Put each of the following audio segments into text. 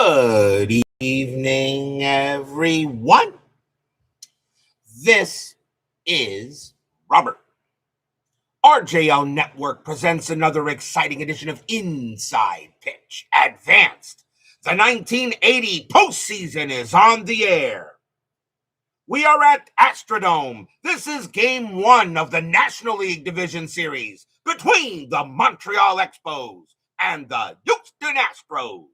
Good evening, everyone. This is Robert. RJL Network presents another exciting edition of Inside Pitch Advanced. The 1980 postseason is on the air. We are at Astrodome. This is Game 1 of the National League Division Series between the Montreal Expos and the Houston Astros.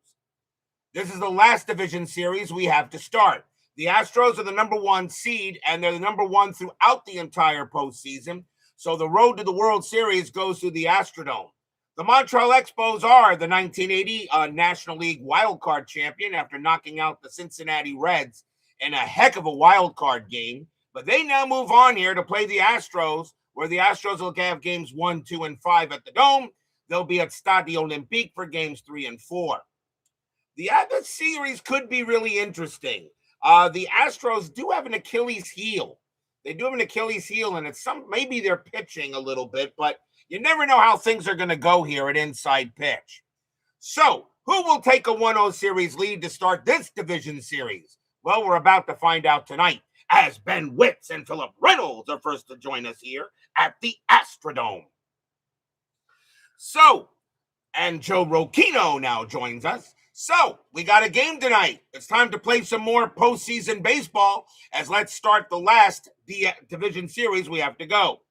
This is the last division series we have to start. The Astros are the number 1 seed, and they're the number 1 throughout the entire postseason. So the road to the World Series goes through the Astrodome. The Montreal Expos are the 1980 National League wildcard champion after knocking out the Cincinnati Reds in a heck of a wildcard game. But they now move on here to play the Astros, where the Astros will have games 1, 2, and 5 at the Dome. They'll be at Stade Olympique for games 3 and 4. The other series could be really interesting. The Astros do have an Achilles heel. They do have an Achilles heel, and it's maybe they're pitching a little bit, but you never know how things are going to go here at Inside Pitch. So, who will take a 1-0 series lead to start this division series? Well, we're about to find out tonight, as Ben Witz and Philip Reynolds are first to join us here at the Astrodome. So, and Joe Rocchino now joins us. So, we got a game tonight. It's time to play some more postseason baseball, as let's start the last division series we have to go.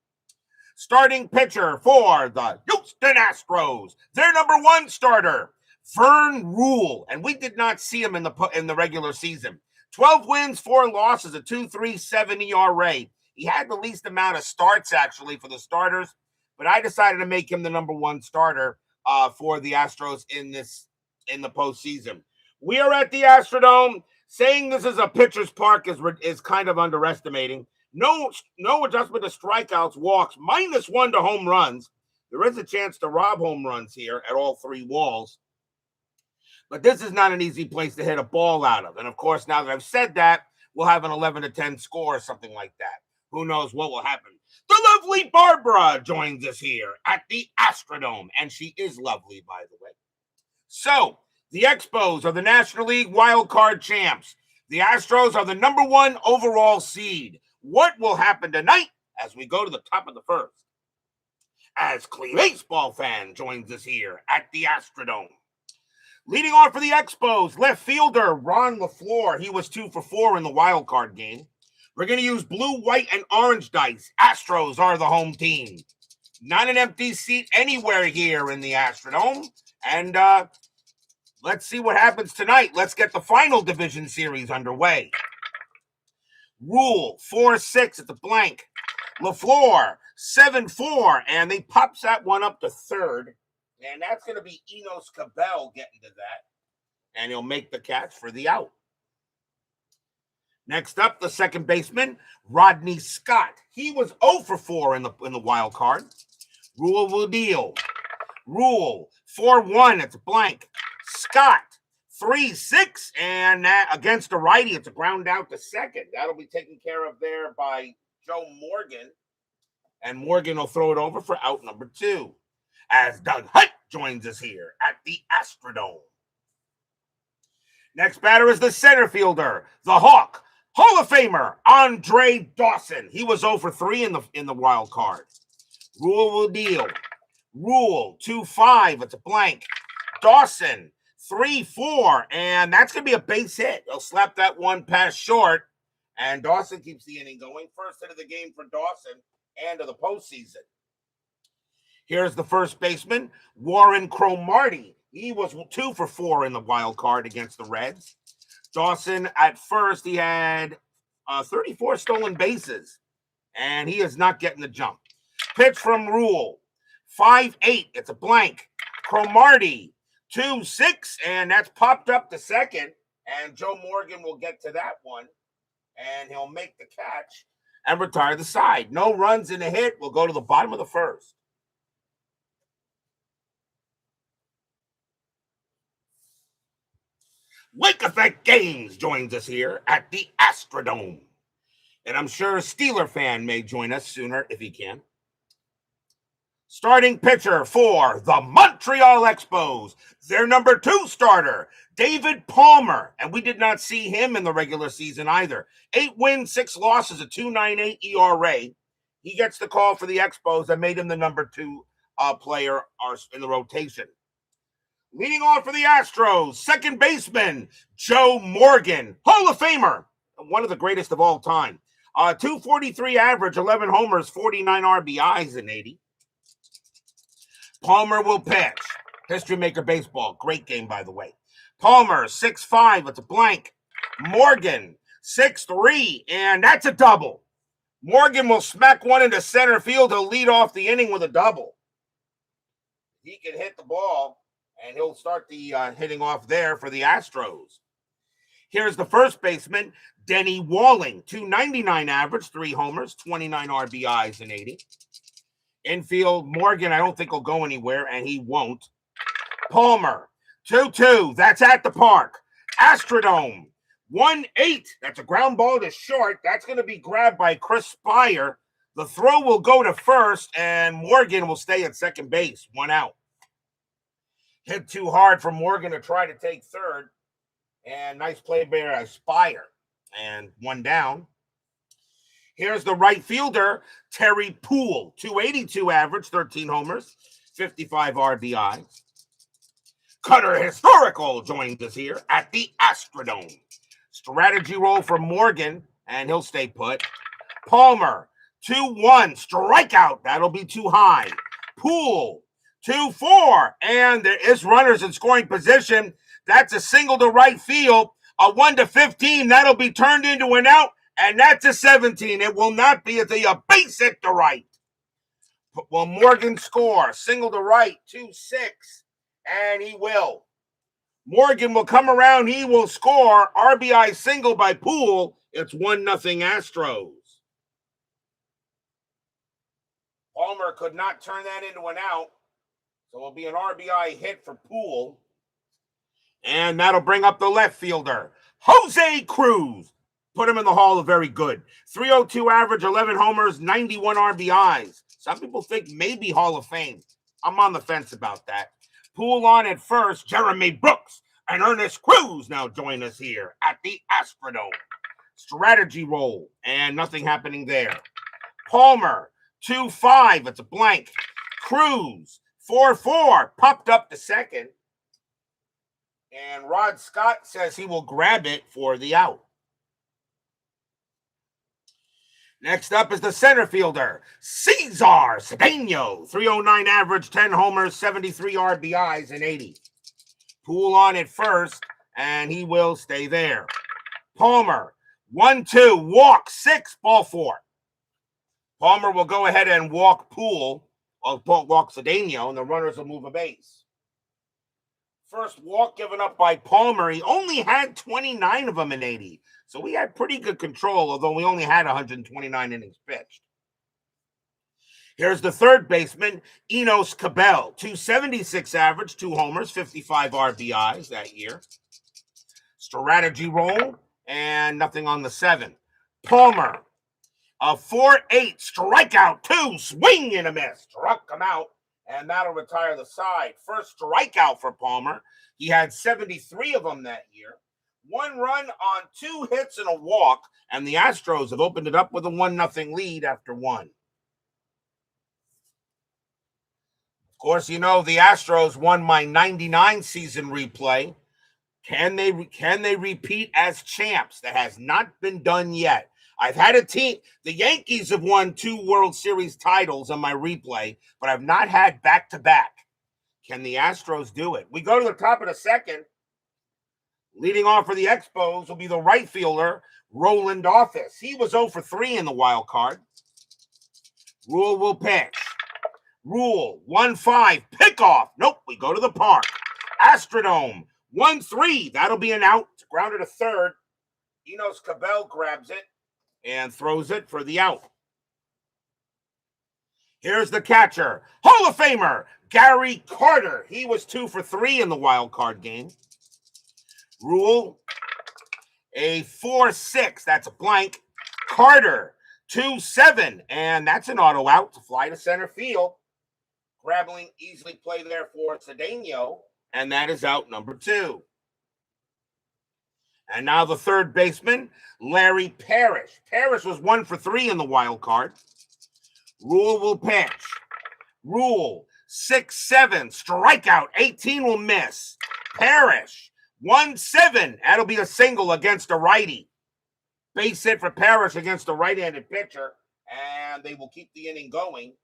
Starting pitcher for the Houston Astros, their number 1 starter, Vern Ruhle, and we did not see him in the regular season. 12 wins, 4 losses, a 2.37 ERA. He had the least amount of starts, actually, for the starters, but I decided to make him the number 1 starter for the Astros in the postseason. We are at the Astrodome. Saying this is a pitcher's park is kind of underestimating. No adjustment to strikeouts, walks, -1 to home runs. There is a chance to rob home runs here at all 3 walls. But this is not an easy place to hit a ball out of. And of course, now that I've said that, we'll have an 11-10 score or something like that. Who knows what will happen. The lovely Barbara joins us here at the Astrodome. And she is lovely, by the way. So, the Expos are the National League wild card champs. The Astros are the number 1 overall seed. What will happen tonight as we go to the top of the first? As Clee Baseball fan joins us here at the Astrodome. Leading off for the Expos, left fielder Ron LaFleur. He was 2 for 4 in the wild card game. We're going to use blue, white, and orange dice. Astros are the home team. Not an empty seat anywhere here in the Astrodome. And let's see what happens tonight. Let's get the final division series underway. Ruhle, 4-6 at the blank. LaFleur, 7-4, and they pops that one up to third. And that's going to be Enos Cabell getting to that. And he'll make the catch for the out. Next up, the second baseman, Rodney Scott. He was 0 for 4 in the wild card. Ruhle will deal. Ruhle, 4-1 at the blank. Scott, 3-6, and that against a righty, it's a ground out to second. That'll be taken care of there by Joe Morgan. And Morgan will throw it over for out number 2. As Doug Hunt joins us here at the Astrodome. Next batter is the center fielder, the Hawk, Hall of Famer, Andre Dawson. He was 0 for 3 in the wild card. Ruhle will deal. Ruhle, 2-5, it's a blank. Dawson, 3-4, and that's going to be a base hit. He'll slap that one past short, and Dawson keeps the inning going. First hit of the game for Dawson and of the postseason. Here's the first baseman, Warren Cromartie. He was 2 for 4 in the wild card against the Reds. Dawson, at first, he had 34 stolen bases, and he is not getting the jump. Pitch from Ruhle, 5-8, it's a blank. Cromartie, 2-6, and that's popped up to second, and Joe Morgan will get to that one, and he'll make the catch and retire the side. No runs in a hit. We'll go to the bottom of the first. Lake Effect Games joins us here at the Astrodome. And I'm sure a Steeler fan may join us sooner if he can. Starting pitcher for the Montreal Expos, their number 2 starter, David Palmer. And we did not see him in the regular season either. 8 wins, 6 losses, a 2.98 ERA. He gets the call for the Expos that made him the number 2 player in the rotation. Leading off for the Astros, second baseman, Joe Morgan, Hall of Famer, one of the greatest of all time. 243 average, 11 homers, 49 RBIs in 80. Palmer will pitch. History Maker Baseball. Great game, by the way. Palmer, 6'5", it's a blank. Morgan, 6'3", and that's a double. Morgan will smack one into center field to lead off the inning with a double. He can hit the ball, and he'll start the hitting off there for the Astros. Here's the first baseman, Denny Walling, 299 average, 3 homers, 29 RBIs in 80. Infield, Morgan, I don't think will go anywhere, and he won't. Palmer, 2-2, that's at the park. Astrodome, 1-8, that's a ground ball to short. That's going to be grabbed by Chris Spire. The throw will go to first, and Morgan will stay at second base, 1 out. Hit too hard for Morgan to try to take third. And nice play by Spire. And 1 down. Here's the right fielder, Terry Poole. 282 average, 13 homers, 55 RBIs. Cutter Historical joins us here at the Astrodome. Strategy roll for Morgan, and he'll stay put. Palmer, 2-1, strikeout. That'll be too high. Poole, 2-4, and there is runners in scoring position. That's a single to right field. A 1-15, that'll be turned into an out, and that's a 17. It will not be. It's a base hit to right. Will Morgan score? Single to right, 2-6, and he will. Morgan will come around. He will score. RBI single by Poole. It's 1-0 Astros. Palmer could not turn that into an out. So it'll be an RBI hit for Poole. And that'll bring up the left fielder, Jose Cruz. Put him in the Hall of Very Good. 302 average, 11 homers, 91 RBIs. Some people think maybe Hall of Fame. I'm on the fence about that. Poole on at first, Jeremy Brooks and Ernest Cruz now join us here at the Astrodome. Strategy roll, and nothing happening there. Palmer, 2-5, it's a blank. Cruz, 4-4, popped up to second. And Rod Scott says he will grab it for the out. Next up is the center fielder, Cesar Cedeno. 309 average, 10 homers, 73 RBIs in 80. Poole on at first, and he will stay there. Palmer, 1-2, walk, 6, ball 4. Palmer will go ahead and walk Poole, or walk Cedeno, and the runners will move a base. First walk given up by Palmer. He only had 29 of them in 80. So we had pretty good control, although we only had 129 innings pitched. Here's the third baseman, Enos Cabell. 276 average, 2 homers, 55 RBIs that year. Strategy roll, and nothing on the 7. Palmer, a 4-8, strikeout, 2, swing and a miss. Struck him out, and that'll retire the side. First strikeout for Palmer. He had 73 of them that year. 1 run on 2 hits and a walk, and the Astros have opened it up with a 1-0 lead after 1. Of course, you know the Astros won my 99 season replay. Can they repeat as champs? That has not been done yet. I've had a team. The Yankees have won 2 World Series titles on my replay, but I've not had back-to-back. Can the Astros do it? We go to the top of the second. Leading off for the Expos will be the right fielder, Roland Office. He was 0 for 3 in the wild card. Ruhle will pitch. Ruhle, 1-5, pickoff. Nope, we go to the park. Astrodome, 1-3. That'll be an out. It's grounded to third. Enos Cabell grabs it and throws it for the out. Here's the catcher, Hall of Famer, Gary Carter. He was 2 for 3 in the wild card game. Ruhle, a 4-6. That's a blank. Carter, 2-7. And that's an auto out to fly to center field. Grabbing easily play there for Cedeno, and that is out number 2. And now the third baseman, Larry Parrish. Parrish was 1 for 3 in the wild card. Ruhle will pitch. Ruhle, 6-7, strikeout, 18 will miss. Parrish, 1-7, that'll be a single against a righty. Base hit for Parrish against a right-handed pitcher, and they will keep the inning going.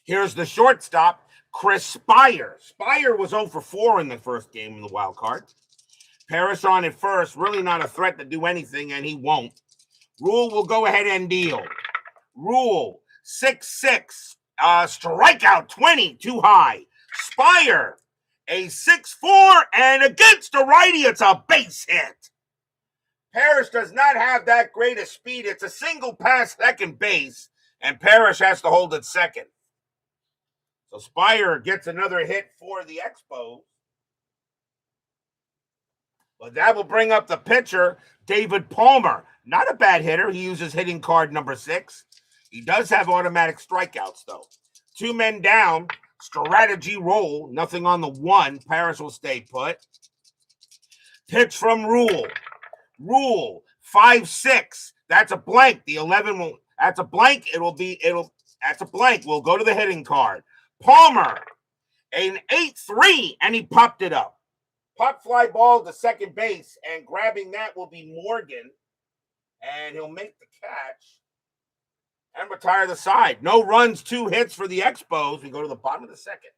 Here's the shortstop, Chris Spire. Spire was 0 for 4 in the first game in the wild card. Parrish on at first, really not a threat to do anything, and he won't. Ruhle will go ahead and deal. Ruhle, 6-6, strikeout, 20, too high. Spire, a 6-4, and against a righty, it's a base hit. Parrish does not have that great a speed. It's a single pass second base, and Parrish has to hold it second. So Spire gets another hit for the Expos. But that will bring up the pitcher, David Palmer. Not a bad hitter. He uses hitting card number 6. He does have automatic strikeouts, though. 2 men down, strategy roll, nothing on the 1. Parrish will stay put. Pitch from Ruhle. Ruhle, 5-6. That's a blank. The 11 will, that's a blank. That's a blank. We'll go to the hitting card. Palmer, an 8-3, and he popped it up. Pop fly ball to second base, and grabbing that will be Morgan, and he'll make the catch and retire the side. No runs, 2 hits for the Expos. We go to the bottom of the second.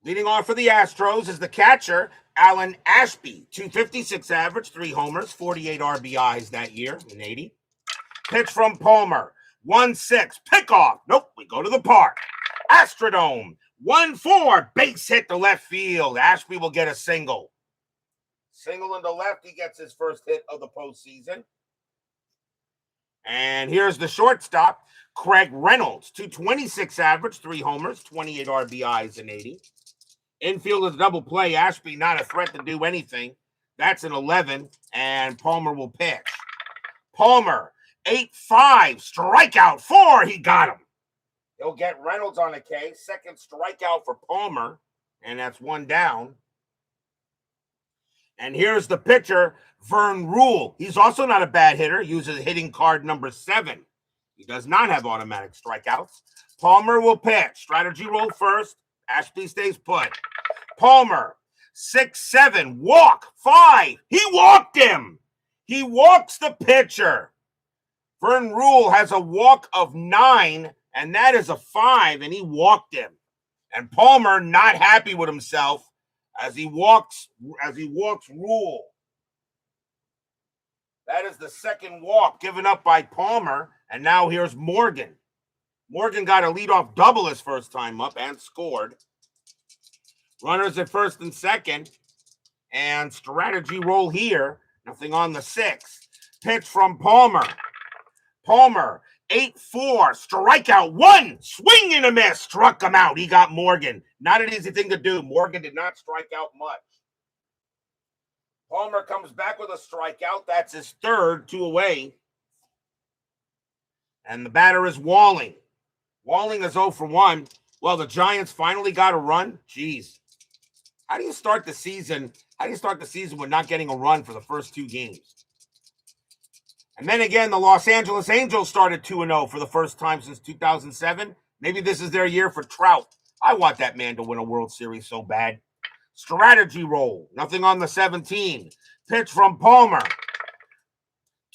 Leading off for the Astros is the catcher, Alan Ashby. 256 average, 3 homers, 48 RBIs that year in 80. Pitch from Palmer, 1-6, pickoff. Nope, we go to the park. Astrodome, 1-4, base hit to left field. Ashby will get a single. Single in the left, he gets his first hit of the postseason. And here's the shortstop, Craig Reynolds, 226 average, 3 homers, 28 RBIs in 80. Infield is a double play. Ashby not a threat to do anything. That's an 11, and Palmer will pitch. Palmer, 8-5, strikeout, 4. He got him. He'll get Reynolds on a K. Second strikeout for Palmer, and that's 1 down. And here's the pitcher, Vern Ruhle. He's also not a bad hitter. Uses hitting card number 7. He does not have automatic strikeouts. Palmer will pitch. Strategy roll first. Ashby stays put. Palmer, 6-7, walk, 5. He walked him. He walks the pitcher. Vern Ruhle has a walk of 9, and that is a 5, and he walked him. And Palmer not happy with himself as he walks Ruhle. That is the second walk given up by Palmer, and now here's Morgan. Morgan got a leadoff double his first time up and scored. Runners at first and second, and strategy roll here. Nothing on the 6. Pitch from Palmer. Palmer, 8-4, strikeout, 1, swing and a miss, struck him out. He got Morgan. Not an easy thing to do. Morgan did not strike out much. Palmer comes back with a strikeout. That's his third, 2 away. And the batter is Walling. Walling is 0 for 1. Well, the Giants finally got a run. Jeez. How do you start the season? How do you start the season with not getting a run for the first 2 games? And then again, the Los Angeles Angels started 2-0 for the first time since 2007. Maybe this is their year for Trout. I want that man to win a World Series so bad. Strategy roll. Nothing on the 17. Pitch from Palmer.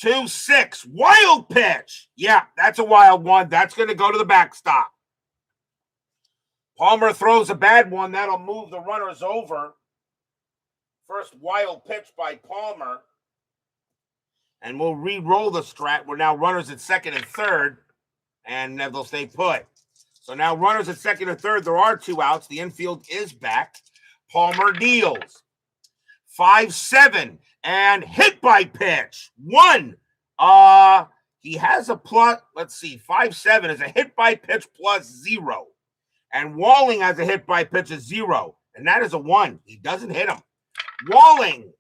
2-6. Wild pitch. Yeah, that's a wild one. That's going to go to the backstop. Palmer throws a bad one. That'll move the runners over. First wild pitch by Palmer. And we'll re-roll the strat. We're now runners at second and third. And they'll stay put. So now runners at second and third. There are 2 outs. The infield is back. Palmer deals. 5-7. And hit by pitch. 1. He has a plus. Let's see. 5-7 is a hit by pitch plus 0. And Walling has a hit by pitch of 0. And that is a 1. He doesn't hit him. Walling,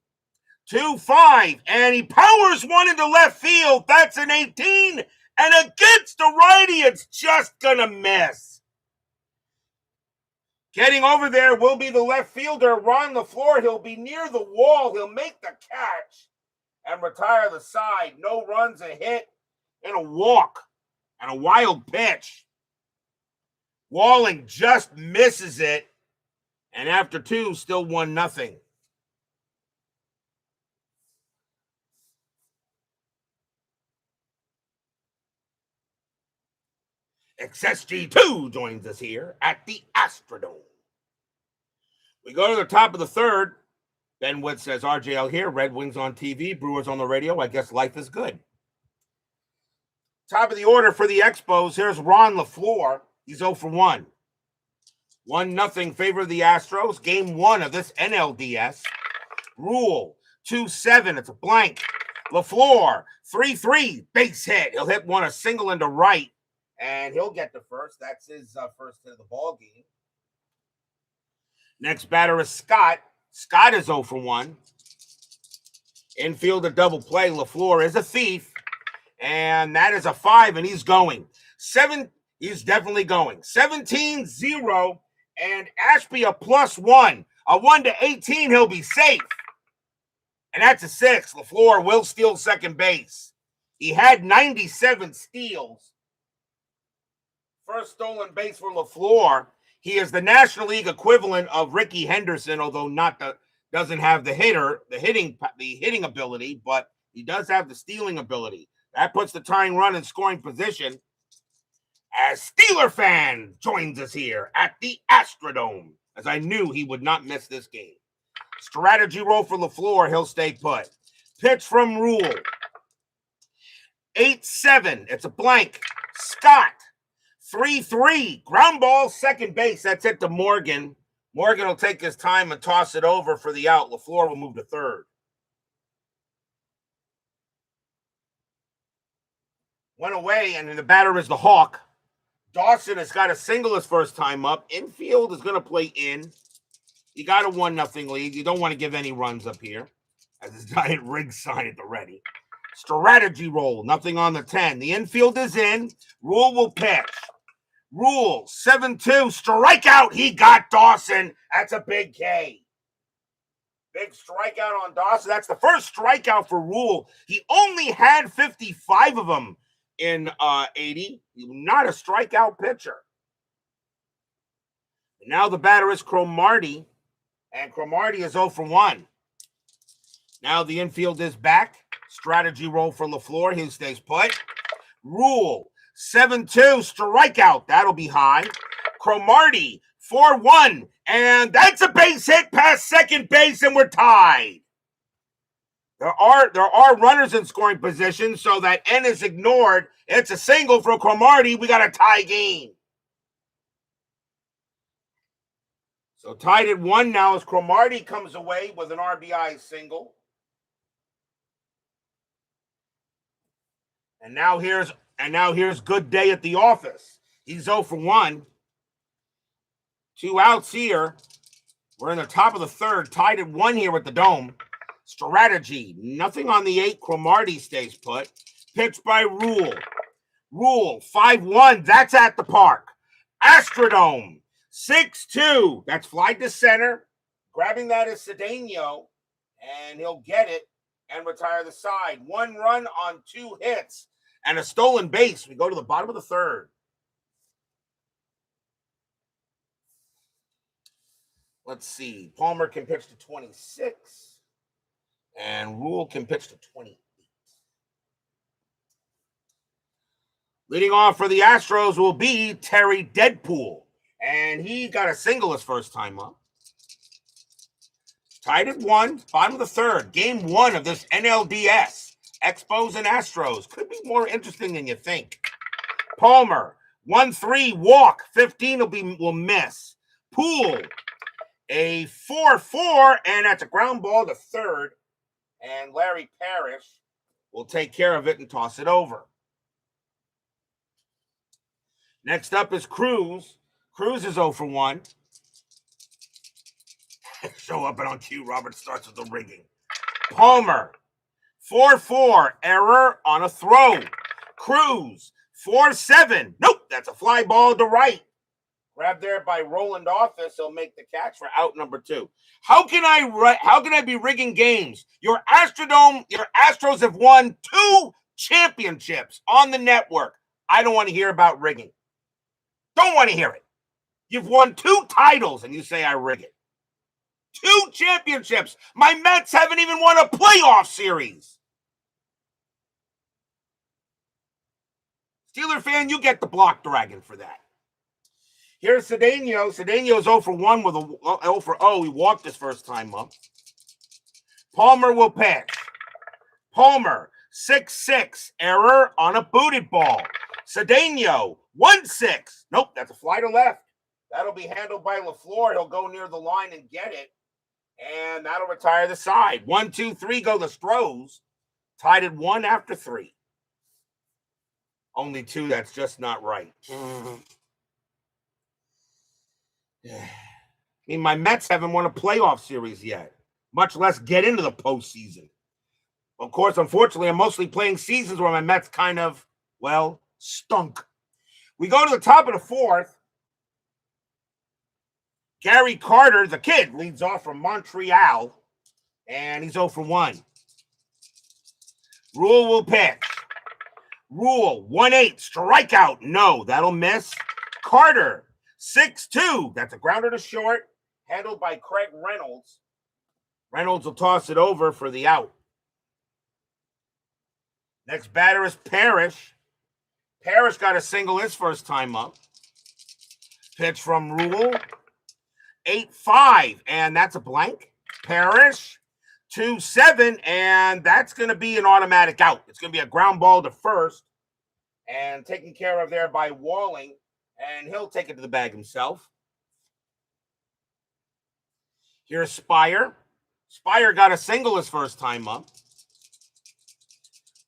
2-5, and he powers one into left field. That's an 18, and against the righty, it's just gonna miss. Getting over there will be the left fielder, Ron LaFleur. He'll be near the wall. He'll make the catch and retire the side. No runs, a hit, and a walk, and a wild pitch. Walling just misses it, and after 2, still 1-0. XSG2 joins us here at the Astrodome. We go to the top of the third. Ben Wood says, RJL here, Red Wings on TV, Brewers on the radio. I guess life is good. Top of the order for the Expos. Here's Ron LaFleur. He's 0 for 1. 1-0 favor of the Astros. Game 1 of this NLDS. Ruhle, 2-7. It's a blank. LaFleur, 3-3. Base hit. He'll hit one, a single into right, and he'll get the first. That's his first hit of the ball game. Next batter is Scott. Scott is 0 for 1. Infield a double play. LaFleur is a thief. And that is a 5, and he's going. He's definitely going. 17-0, and Ashby a +1. A 1-18, he'll be safe. And that's a 6. LaFleur will steal second base. He had 97 steals. First stolen base for LaFleur. He is the National League equivalent of Ricky Henderson, although doesn't have the hitting ability, but he does have the stealing ability. That puts the tying run in scoring position as Steeler fan joins us here at the Astrodome, as I knew he would not miss this game. Strategy roll for LaFleur. He'll stay put. Pitch from Ruhle. 8-7. It's a blank. Scott. 3-3. Ground ball, second base. That's it to Morgan. Morgan will take his time and toss it over for the out. LaFleur will move to third. One away, and the batter is the Hawk. Dawson has got a single his first time up. Infield is going to play in. You got a 1-0 lead. You don't want to give any runs up here, as his giant rig sign at the ready. Strategy roll. Nothing on the 10. The infield is in. Ruhle will pitch. Ruhle, 7-2. Strikeout. He got Dawson. That's a big K. Big strikeout on Dawson. That's the first strikeout for Ruhle. He only had 55 of them in 80. Not a strikeout pitcher. And now the batter is Cromartie, and Cromartie is 0 for 1. Now the infield is back. Strategy roll for LaFleur. He stays put. Ruhle, 7-2. Strikeout. That'll be high. Cromartie, 4-1. And that's a base hit past second base, and we're tied. There are runners in scoring position, so that N is ignored. It's a single for Cromartie. We got a tie game. So tied at 1 now as Cromartie comes away with an RBI single. And now here's good day at the office. He's 0 for 1. 2 outs here. We're in the top of the third, tied at 1 here at the Dome. Strategy. Nothing on the 8. Cromartie stays put. Pitched by Ruhle. Ruhle, 5-1. That's at the park. Astrodome, 6-2. That's fly to center. Grabbing that is Cedeno, and he'll get it and retire the side. 1 run on 2 hits and a stolen base. We go to the bottom of the third. Let's see. Palmer can pitch to 26. And Ruhle can pitch to 28. Leading off for the Astros will be Terry Deadpool. And he got a single his first time up. Tied at 1, bottom of the third. Game 1 of this NLDS. Expos and Astros. Could be more interesting than you think. Palmer, 1-3, walk. 15 will miss. Poole, a 4-4, and that's a ground ball to third. And Larry Parrish will take care of it and toss it over. Next up is Cruz. Cruz is 0 for 1. show up and on cue, Robert starts with the rigging. Palmer, 4-4, error on a throw. Cruz, 4-7. Nope, that's a fly ball to right. Grabbed there by Roland Office. He'll make the catch for out number 2. How can I be rigging games? Your Astrodome, your Astros have won 2 championships on the network. I don't want to hear about rigging. Don't want to hear it. You've won 2 titles and you say I rig it. 2 championships. My Mets haven't even won a playoff series. Steeler fan, you get the block dragon for that. Here's Cedeno. Cedeno's 0 for 1 with a 0 for 0. He walked his first time up. Palmer will pitch. Palmer, 6-6. Error on a booted ball. Cedeno, 1-6. Nope, that's a fly to left. That'll be handled by LaFleur. He'll go near the line and get it. And that'll retire the side. 1, 2, 3 go the Astros. Tied at 1 after 3. Only 2, that's just not right. I mean, my Mets haven't won a playoff series yet, much less get into the postseason. Of course, unfortunately, I'm mostly playing seasons where my Mets kind of, well, stunk. We go to the top of the 4th. Gary Carter, the kid, leads off from Montreal, and he's 0 for 1. Ruhle will pitch. Ruhle, 1-8, strikeout. No, that'll miss. Carter, 6-2. That's a grounder to short, handled by Craig Reynolds. Reynolds will toss it over for the out. Next batter is Parrish. Parrish got a single his first time up. Pitch from Ruhle. 8-5, and that's a blank. Parrish, 2-7, and that's going to be an automatic out. It's going to be a ground ball to first, and taken care of there by Walling, and he'll take it to the bag himself. Here's Spire. Spire got a single his first time up.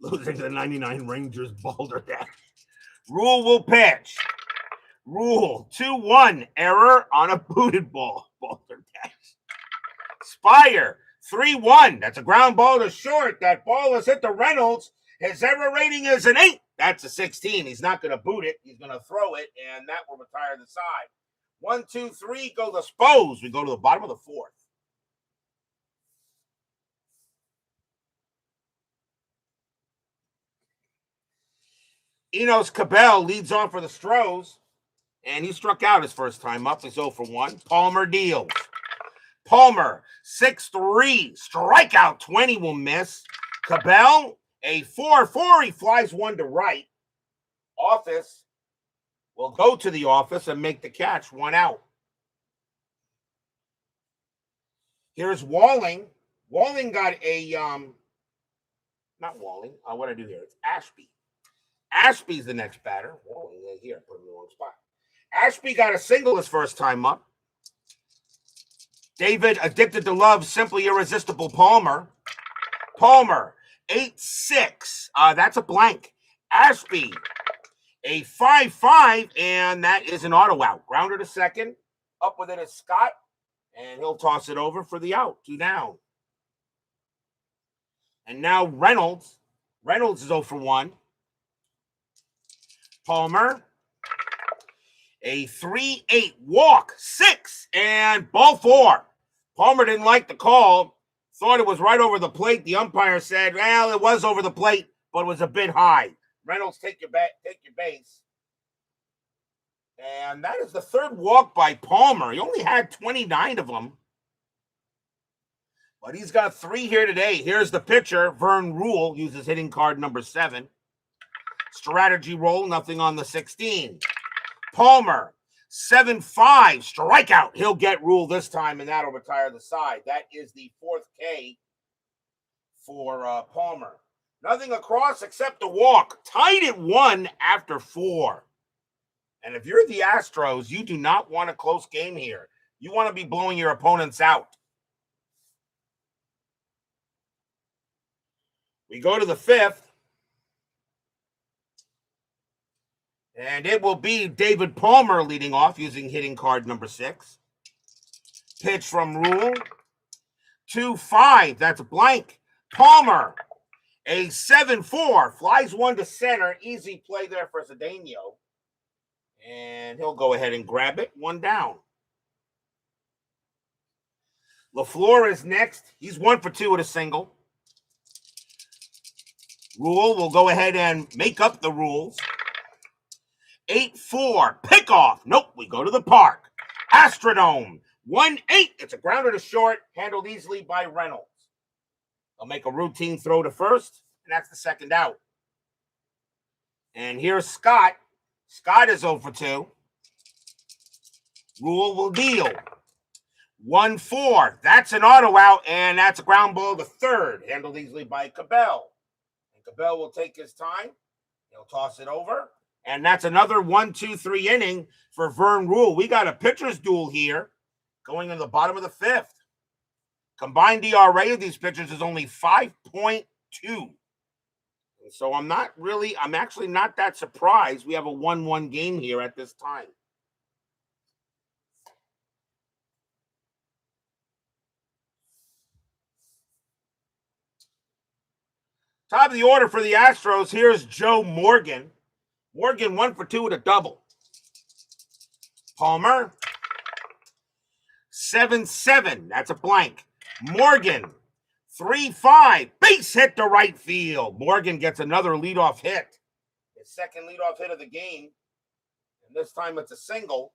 Losing to the 99 Rangers balderdash. Ruhle will pitch. Ruhle, 2-1, error on a booted ball. Balderdash. Spire, 3-1. That's a ground ball to short. That ball has hit the Reynolds. His error rating is an 8. That's a 16. He's not going to boot it. He's going to throw it, and that will retire the side. 1, 2, 3, go the Expos. We go to the bottom of the 4th. Enos Cabell leads on for the Astros, and he struck out his first time up. He's 0 for 1. Palmer deals. Palmer, 6-3, strikeout, 20 will miss. Cabell, a 4-4. He flies 1 to right. Office will go to the office and make the catch. 1 out. Here's Walling. Walling got a, not Walling. What did I do here? It's Ashby. Ashby's the next batter. Walling, here, put him in the wrong spot. Ashby got a single his first time up. David, addicted to love, simply irresistible Palmer. Palmer, 8-6. That's a blank. Ashby, a 5-5, and that is an auto out. Grounder to second. Up with it is Scott, and he'll toss it over for the out. 2 down. And now Reynolds. Reynolds is 0 for 1. Palmer, a 3-8 walk, 6, and ball 4. Palmer didn't like the call, thought it was right over the plate. The umpire said, well, it was over the plate, but it was a bit high. Reynolds, take your base. And that is the 3rd walk by Palmer. He only had 29 of them. But he's got 3 here today. Here's the pitcher. Vern Ruhle uses hitting card number 7. Strategy roll, nothing on the 16. Palmer, 7-5, strikeout. He'll get Ruhle this time, and that'll retire the side. That is the 4th K for Palmer. Nothing across except a walk. Tied at 1 after 4. And if you're the Astros, you do not want a close game here. You want to be blowing your opponents out. We go to the 5th. And it will be David Palmer leading off using hitting card number 6. Pitch from Ruhle. 2-5, that's a blank. Palmer, a 7-4, flies one to center. Easy play there for Cedeno. And he'll go ahead and grab it. One down. LaFleur is next. He's 1 for 2 with a single. Ruhle will go ahead and make up the rules. 8-4, pickoff. Nope, we go to the park. Astrodome, 1-8. It's a grounder to short, handled easily by Reynolds. They'll make a routine throw to first, and that's the second out. And here's Scott. Scott is 0 for 2. Ruhle will deal. 1-4. That's an auto out, and that's a ground ball to third, handled easily by Cabell. And Cabell will take his time. He'll toss it over. And that's another 1-2-3 inning for Vern Ruhle. We got a pitcher's duel here going in the bottom of the fifth. Combined ERA of these pitchers is only 5.2. And so I'm actually not that surprised we have a 1-1 game here at this time. Top of the order for the Astros, here's Joe Morgan. Morgan 1 for 2 with a double. Palmer, 7-7, that's a blank. Morgan, 3-5, base hit to right field. Morgan gets another leadoff hit. His second leadoff hit of the game. And this time it's a single.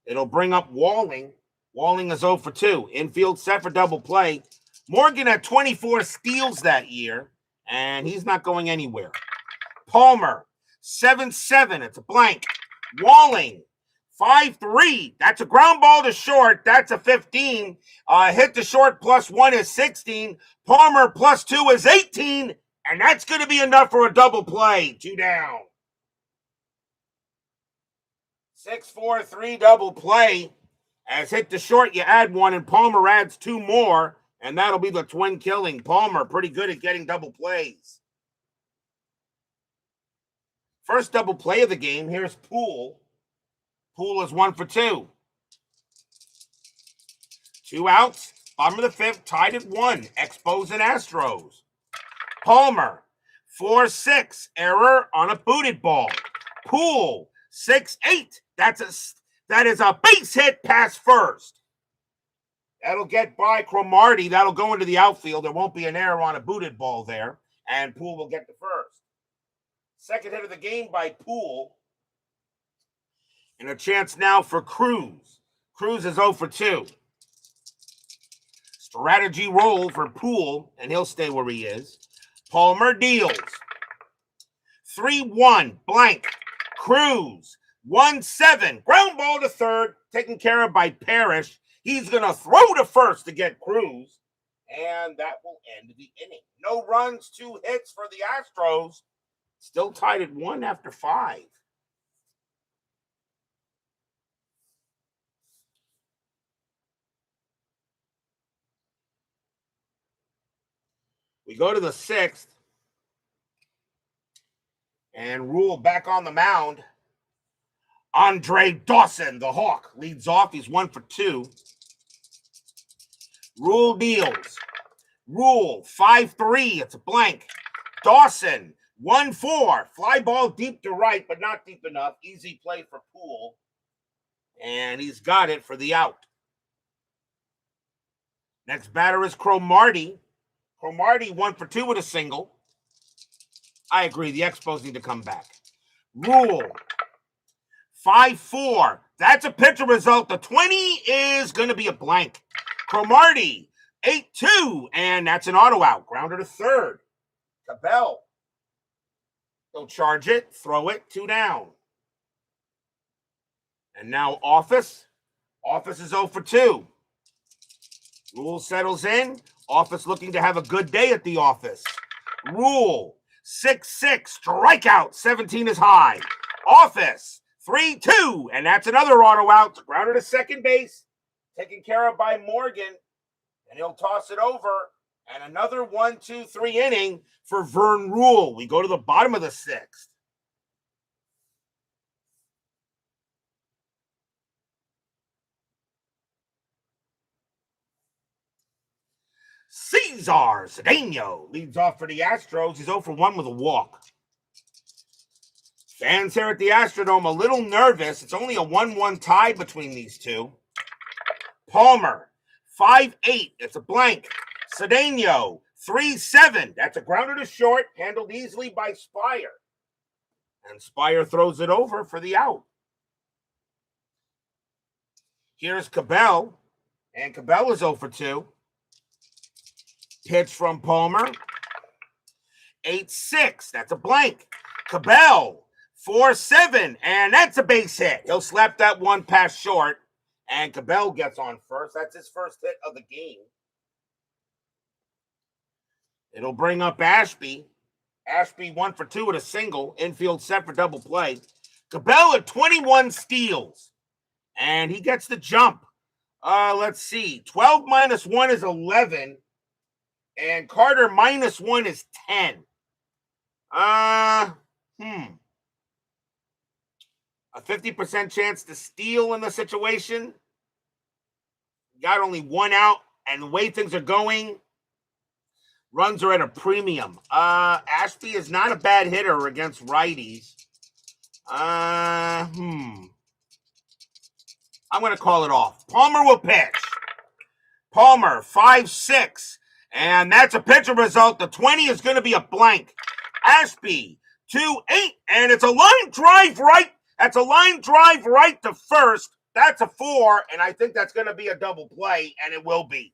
It'll bring up Walling. Walling is 0 for 2. Infield set for double play. Morgan had 24 steals that year, and he's not going anywhere. Palmer, 7-7, it's a blank. Walling, 5-3, that's a ground ball to short. That's a 15. Hit to short +1 is 16. Palmer +2 is 18. And that's going to be enough for a double play. 2 down. 6-4-3 double play. As hit to short, you add 1, and Palmer adds 2 more. And that'll be the twin killing. Palmer, pretty good at getting double plays. First double play of the game, here's Poole. Poole is 1 for 2. 2 outs, bottom of the fifth, tied at 1. Expos and Astros. Palmer, 4-6, error on a booted ball. Poole, 6-8. That is a base hit past first. That'll get by Cromartie. That'll go into the outfield. There won't be an error on a booted ball there. And Poole will get the first. Second hit of the game by Poole. And a chance now for Cruz. Cruz is 0 for 2. Strategy roll for Poole, and he'll stay where he is. Palmer deals. 3-1, blank. Cruz, 1-7. Ground ball to third, taken care of by Parrish. He's going to throw to first to get Cruz. And that will end the inning. No runs, 2 hits for the Astros. Still tied at 1 after 5. We go to the 6th. And Ruhle back on the mound. Andre Dawson, the Hawk, leads off. He's 1 for 2. Ruhle deals. Ruhle, 5-3. It's a blank. Dawson, 1-4. Fly ball deep to right, but not deep enough. Easy play for Poole. And he's got it for the out. Next batter is Cromartie. Cromartie 1 for 2 with a single. I agree. The Expos need to come back. Ruhle, 5-4. That's a pitcher result. The 20 is going to be a blank. Cromartie, 8-2. And that's an auto out. Grounder to third. Cabell. He'll charge it, throw it, 2 down. And now Office. Office is 0 for 2. Ruhle settles in. Office looking to have a good day at the office. Ruhle, 6-6, strikeout, 17 is high. Office, 3-2, and that's another auto out. Grounder to second base, taken care of by Morgan, and he'll toss it over. And another 1-2-3 inning for Vern Ruhle. We go to the bottom of the 6th. Cesar Cedeno leads off for the Astros. He's 0 for 1 with a walk. Fans here at the Astrodome a little nervous. It's only a 1-1 tie between these two. Palmer, 5-8. It's a blank. Cedeno, 3-7. That's a grounder to short, handled easily by Spire. And Spire throws it over for the out. Here's Cabell, and Cabell is 0 for 2. Pitch from Palmer, 8-6. That's a blank. Cabell, 4-7, and that's a base hit. He'll slap that one past short, and Cabell gets on first. That's his first hit of the game. It'll bring up Ashby. Ashby 1 for 2 with a single. Infield set for double play. Cabell at 21 steals, and he gets the jump. Let's see. 12 minus 1 is 11, and Carter minus 1 is 10. A 50% chance to steal in the situation. Got only one out, and the way things are going, runs are at a premium. Ashby is not a bad hitter against righties. I'm going to call it off. Palmer will pitch. Palmer, 5-6. And that's a pitcher result. The 20 is going to be a blank. Ashby, 2-8. And it's a line drive right. That's a line drive right to first. That's a 4. And I think that's going to be a double play. And it will be.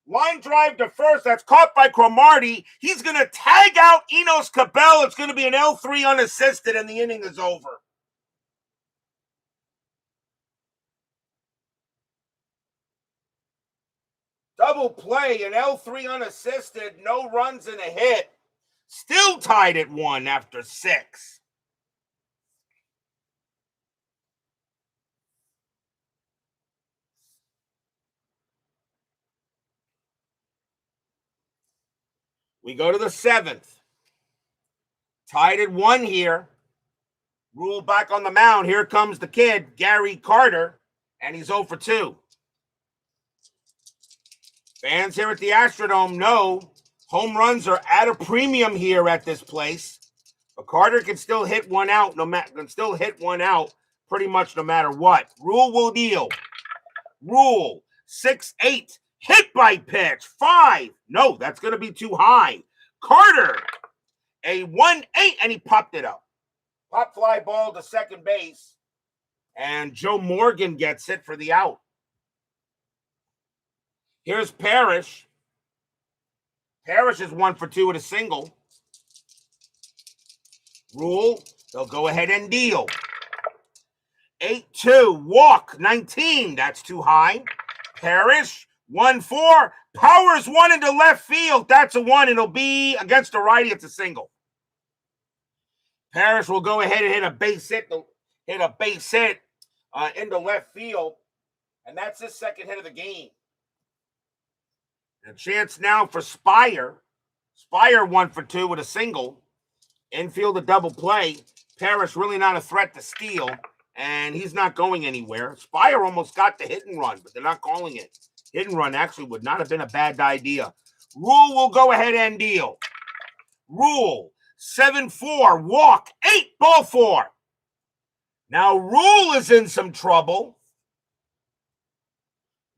Line drive to first. That's caught by Cromartie. He's going to tag out Enos Cabell. It's going to be an L3 unassisted. And the inning is over. Double play, an L3 unassisted, no runs and a hit. Still tied at 1 after 6. We go to the 7th. Tied at 1 here. Ruhle back on the mound. Here comes the kid, Gary Carter, and he's 0 for 2. Fans here at the Astrodome know home runs are at a premium here at this place. But Carter can still hit one out, pretty much no matter what. Ruhle will deal. Ruhle, 6-8. Hit by pitch. 5. No, that's going to be too high. Carter, a 1-8, and he popped it up. Pop fly ball to second base. And Joe Morgan gets it for the out. Here's Parrish. Parrish is 1 for 2 with a single. Ruhle, they'll go ahead and deal. 8-2, walk, 19. That's too high. Parrish, 1-4. Powers 1 into left field. That's a 1. It'll be against the righty. It's a single. Parrish will go ahead and hit a base hit into left field. And that's his second hit of the game. A chance now for Spire. Spire 1 for 2 with a single. Infield a double play. Parrish really not a threat to steal, and he's not going anywhere. Spire almost got the hit and run, but they're not calling it. Hit and run actually would not have been a bad idea. Ruhle will go ahead and deal. Ruhle, 7-4, walk, 8, ball 4. Now Ruhle is in some trouble.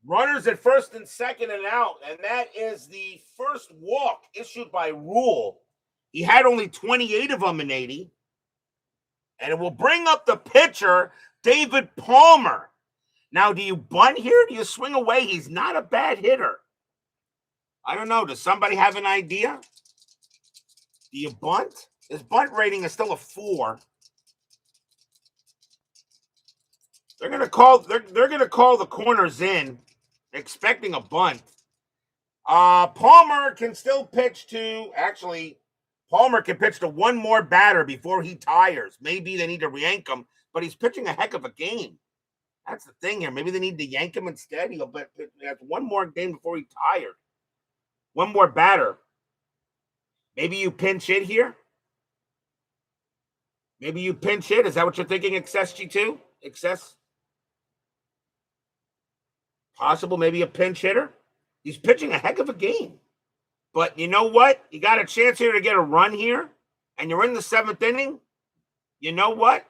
Runners at first and second and out, and that is the first walk issued by Ruhle. He had only 28 of them in 80. And it will bring up the pitcher, David Palmer. Now, do you bunt here? Do you swing away? He's not a bad hitter. I don't know. Does somebody have an idea? Do you bunt? His bunt rating is still a 4. They're gonna call the corners in, expecting a bunt. Palmer can still pitch to, actually, Palmer can pitch to one more batter before he tires. Maybe they need to yank him, but he's pitching a heck of a game. That's the thing here. Maybe they need to yank him instead. He'll have one more game before he tired. One more batter. Maybe you pinch hit here. Maybe you pinch hit. Is that what you're thinking, Excess G2? Excess? Possible, maybe a pinch hitter. He's pitching a heck of a game. But you know what? You got a chance here to get a run here, and you're in the 7th inning. You know what?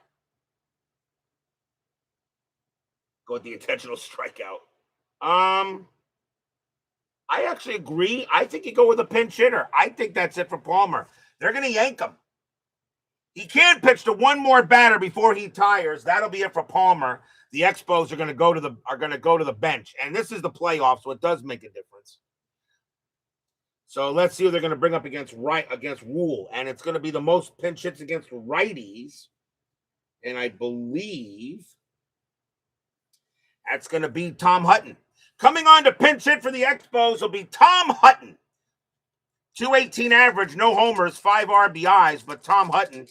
Go with the intentional strikeout. I actually agree. I think you go with a pinch hitter. I think that's it for Palmer. They're going to yank him. He can't pitch to one more batter before he tires. That'll be it for Palmer. The Expos are going to go to the bench, and this is the playoffs, so it does make a difference. So let's see who they're going to bring up against Ruhle, and it's going to be the most pinch hits against righties, and I believe that's going to be Tom Hutton. Coming on to pinch hit for the Expos will be Tom Hutton. 218 average, no homers, 5 RBIs, but Tom Hutton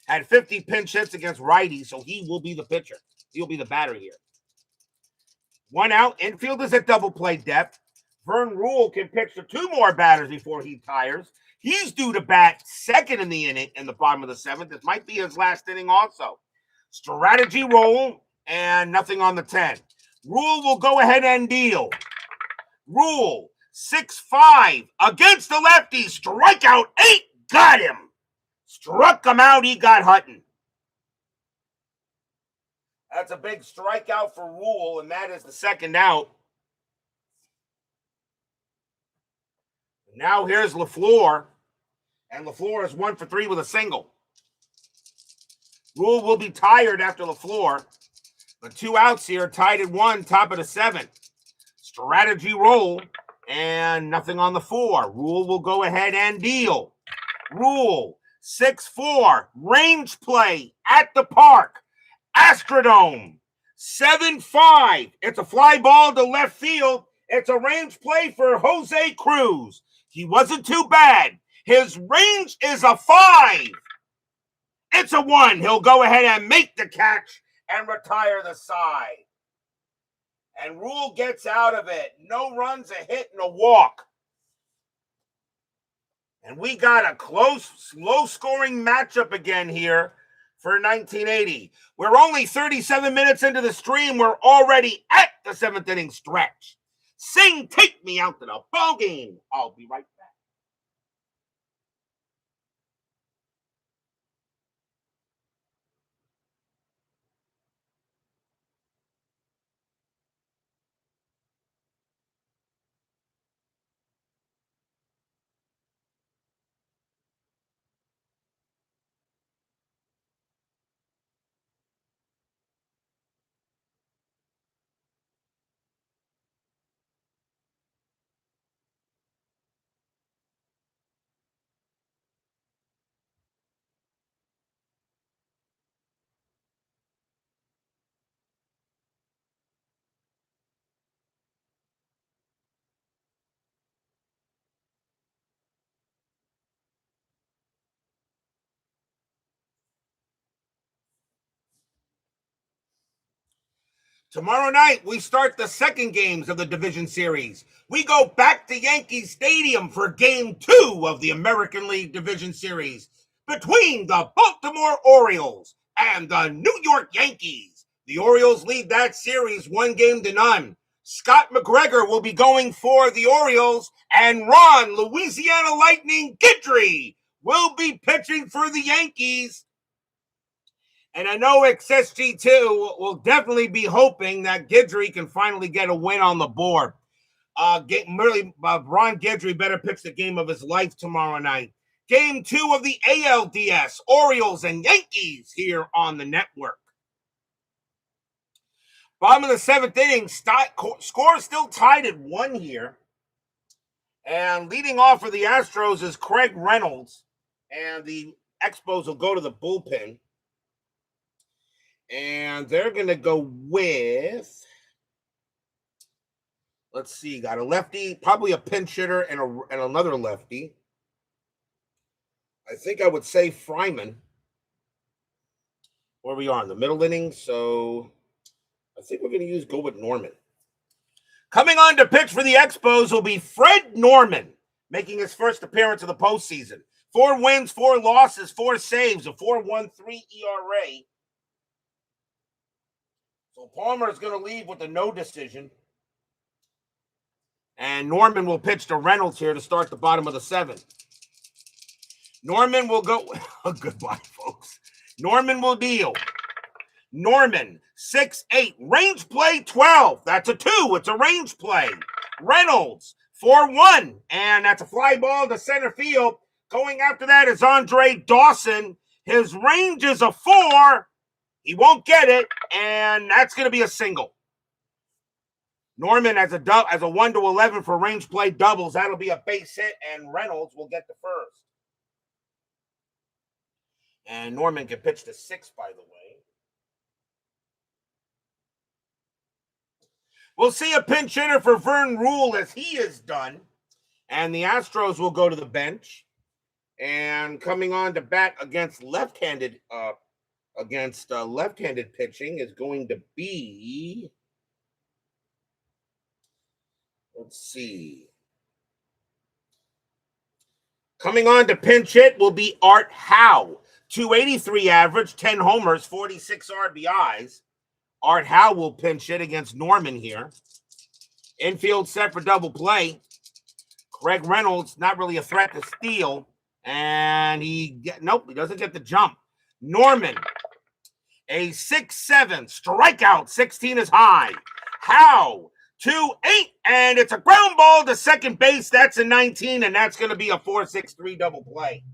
had 50 pinch hits against righties, so he will be the pitcher. He'll be the batter here. 1 out. Infield is at double play depth. Vern Ruhle can pitch to 2 more batters before he tires. He's due to bat 2nd in the inning in the bottom of the 7th. This might be his last inning also. Strategy roll and nothing on the 10. Ruhle will go ahead and deal. Ruhle, 6-5 against the lefty. Strikeout 8. Got him. Struck him out. He got Hutton. That's a big strikeout for Ruhle, and that is the 2nd out. Now here's LaFleur, and LaFleur is 1 for 3 with a single. Ruhle will be tired after LaFleur. The 2 outs here, tied at 1, top of the 7th. Strategy roll, and nothing on the 4. Ruhle will go ahead and deal. Ruhle, 6-4, range play at the park. Astrodome, 7-5. It's a fly ball to left field. It's a range play for Jose Cruz. He wasn't too bad. His range is a 5. It's a 1. He'll go ahead and make the catch and retire the side. And Ruhle gets out of it. No runs, a hit, and a walk. And we got a close, low-scoring matchup again here for 1980. We're only 37 minutes into the stream. We're already at the 7th inning stretch. Sing, take me out to the ball game. I'll be right back. Tomorrow night, we start the 2nd games of the Division Series. We go back to Yankee Stadium for Game 2 of the American League Division Series between the Baltimore Orioles and the New York Yankees. The Orioles lead that series 1-0. Scott McGregor will be going for the Orioles, and Ron Louisiana Lightning Guidry will be pitching for the Yankees. And I know XSG2 will definitely be hoping that Guidry can finally get a win on the board. Ron Guidry better pitch the game of his life tomorrow night. Game 2 of the ALDS, Orioles and Yankees here on the network. Bottom of the 7th inning, score still tied at 1 here. And leading off for the Astros is Craig Reynolds. And the Expos will go to the bullpen. And they're going to go with, let's see, got a lefty, probably a pinch hitter, and another lefty. I think I would say Fryman. Where we are in the middle inning, so I think we're going to go with Norman. Coming on to pitch for the Expos will be Fred Norman, making his first appearance of the postseason. 4 wins, 4 losses, 4 saves, a 4.13 ERA. So Palmer is going to leave with a no decision. And Norman will pitch to Reynolds here to start the bottom of the 7th. Norman will go. Goodbye, folks. Norman will deal. Norman, 6-8. Range play 12. That's a 2. It's a range play. Reynolds, 4-1. And that's a fly ball to center field. Going after that is Andre Dawson. His range is a 4. He won't get it. And that's going to be a single. Norman has a 1-11 for range play doubles. That'll be a base hit. And Reynolds will get the first. And Norman can pitch to 6, by the way. We'll see a pinch hitter for Vern Ruhle as he is done. And the Astros will go to the bench. And coming on to bat against left-handed pitching is going to be, let's see. Coming on to pinch hit will be HOU. 283 average, 10 homers, 46 RBIs. HOU will pinch hit against Norman here. Infield set for double play. Craig Reynolds, not really a threat to steal. And he doesn't get the jump. Norman, a 6-7, strikeout, 16 is high. HOU, 2-8, and it's a ground ball to second base. That's a 19, and that's going to be a 4-6-3 double play.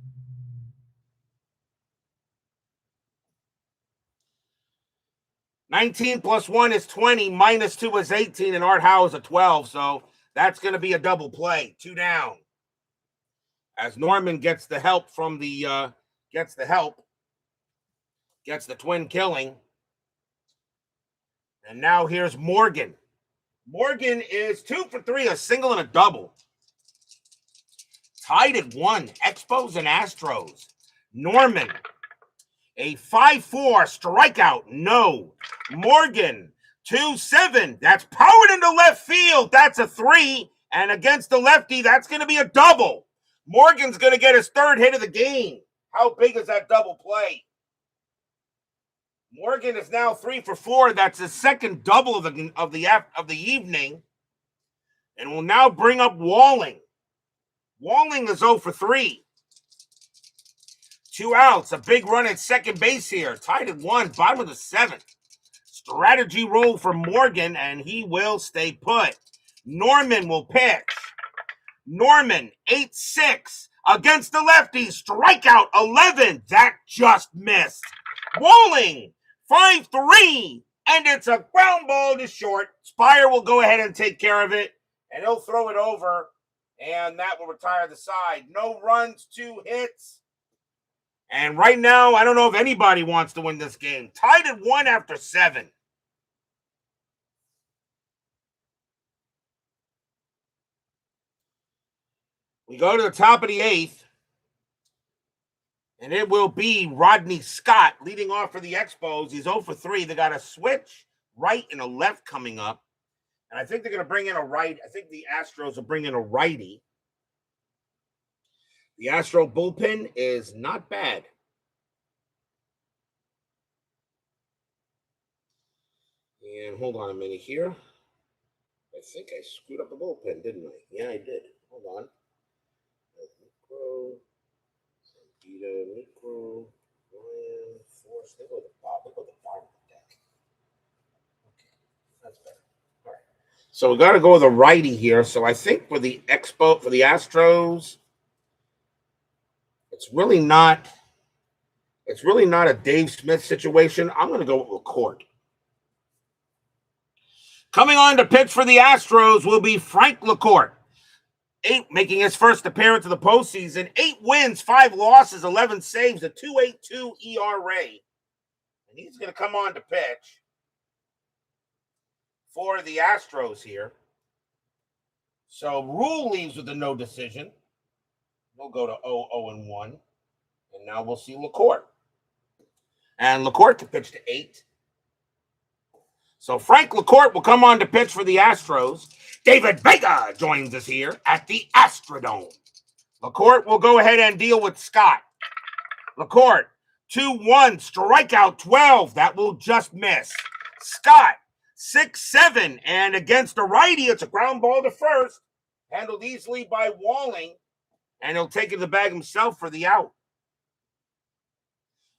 $19 + 1 is $20, -2 is 18, and HOU is a 12, so that's going to be a double play. 2 down. As Norman gets the help from the gets the twin killing. And now here's Morgan. Morgan is 2 for 3, a single and a double. Tied at 1, Expos and Astros. Norman, a 5-4 strikeout, no. Morgan, 2-7. That's powered into left field. That's a 3. And against the lefty, that's going to be a double. Morgan's going to get his 3rd hit of the game. How big is that double play? Morgan is now 3 for 4. That's his 2nd double of the evening. And will now bring up Walling. Walling is 0 for 3. 2 outs. A big run at second base here. Tied at 1. Bottom of the 7th. Strategy roll for Morgan, and he will stay put. Norman will pitch. Norman, 8-6. Against the lefty. Strikeout, 11. That just missed. Walling, 5-3. And it's a ground ball to short. Spire will go ahead and take care of it. And he'll throw it over. And that will retire the side. No runs, 2 hits. And right now, I don't know if anybody wants to win this game. Tied at 1 after 7. We go to the top of the 8th. And it will be Rodney Scott leading off for the Expos. He's 0 for 3. They got a switch right and a left coming up. And I think they're going to bring in a right. I think the Astros will bring in a righty. The Astro bullpen is not bad. And hold on a minute here. I think I screwed up the bullpen, didn't I? Yeah, I did. Hold on. Micro, Santita, Micro, Ryan, Force. They go to the bottom. They go to the bottom of the deck. Okay, that's better. All right. So we got to go with a righty here. So I think for the Astros, it's really not a Dave Smith situation. I'm going to go with LaCourt. Coming on to pitch for the Astros will be Frank LaCourt. 8, making his first appearance of the postseason. 8 wins, 5 losses, 11 saves, a 2.82 ERA. And he's going to come on to pitch for the Astros here. So Ruhle leaves with a no decision. We'll go to 0-1. And now we'll see LaCourt. And LaCourt can pitch to 8. So Frank LaCourt will come on to pitch for the Astros. David Vega joins us here at the Astrodome. LaCourt will go ahead and deal with Scott. LaCourt, 2-1, strikeout 12. That will just miss. Scott, 6-7, and against a righty, it's a ground ball to first. Handled easily by Walling, and he'll take it to the bag himself for the out.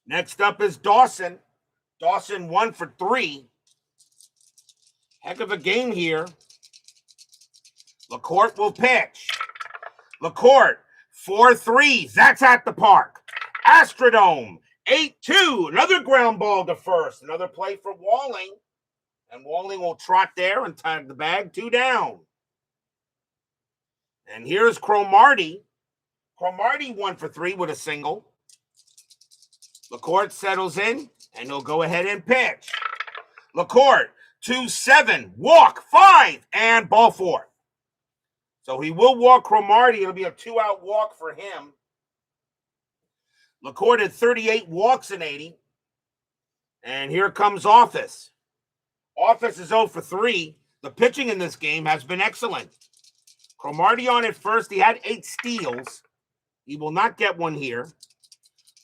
Next up is Dawson. Dawson 1 for 3. Heck of a game here. LaCourte will pitch. LaCourte, 4-3. That's at the park. Astrodome, 8-2. Another ground ball to first. Another play for Walling. And Walling will trot there and tag the bag. 2 down. And here's Cromartie. Cromartie 1 for 3 with a single. LaCourte settles in, and he'll go ahead and pitch. LaCourte, 2-7. Walk, 5, and ball 4. So he will walk Cromartie. It'll be a 2-out walk for him. LaCourte had 38 walks in 80. And here comes Office. Office is 0 for 3. The pitching in this game has been excellent. Cromartie on at first. He had 8 steals. He will not get one here.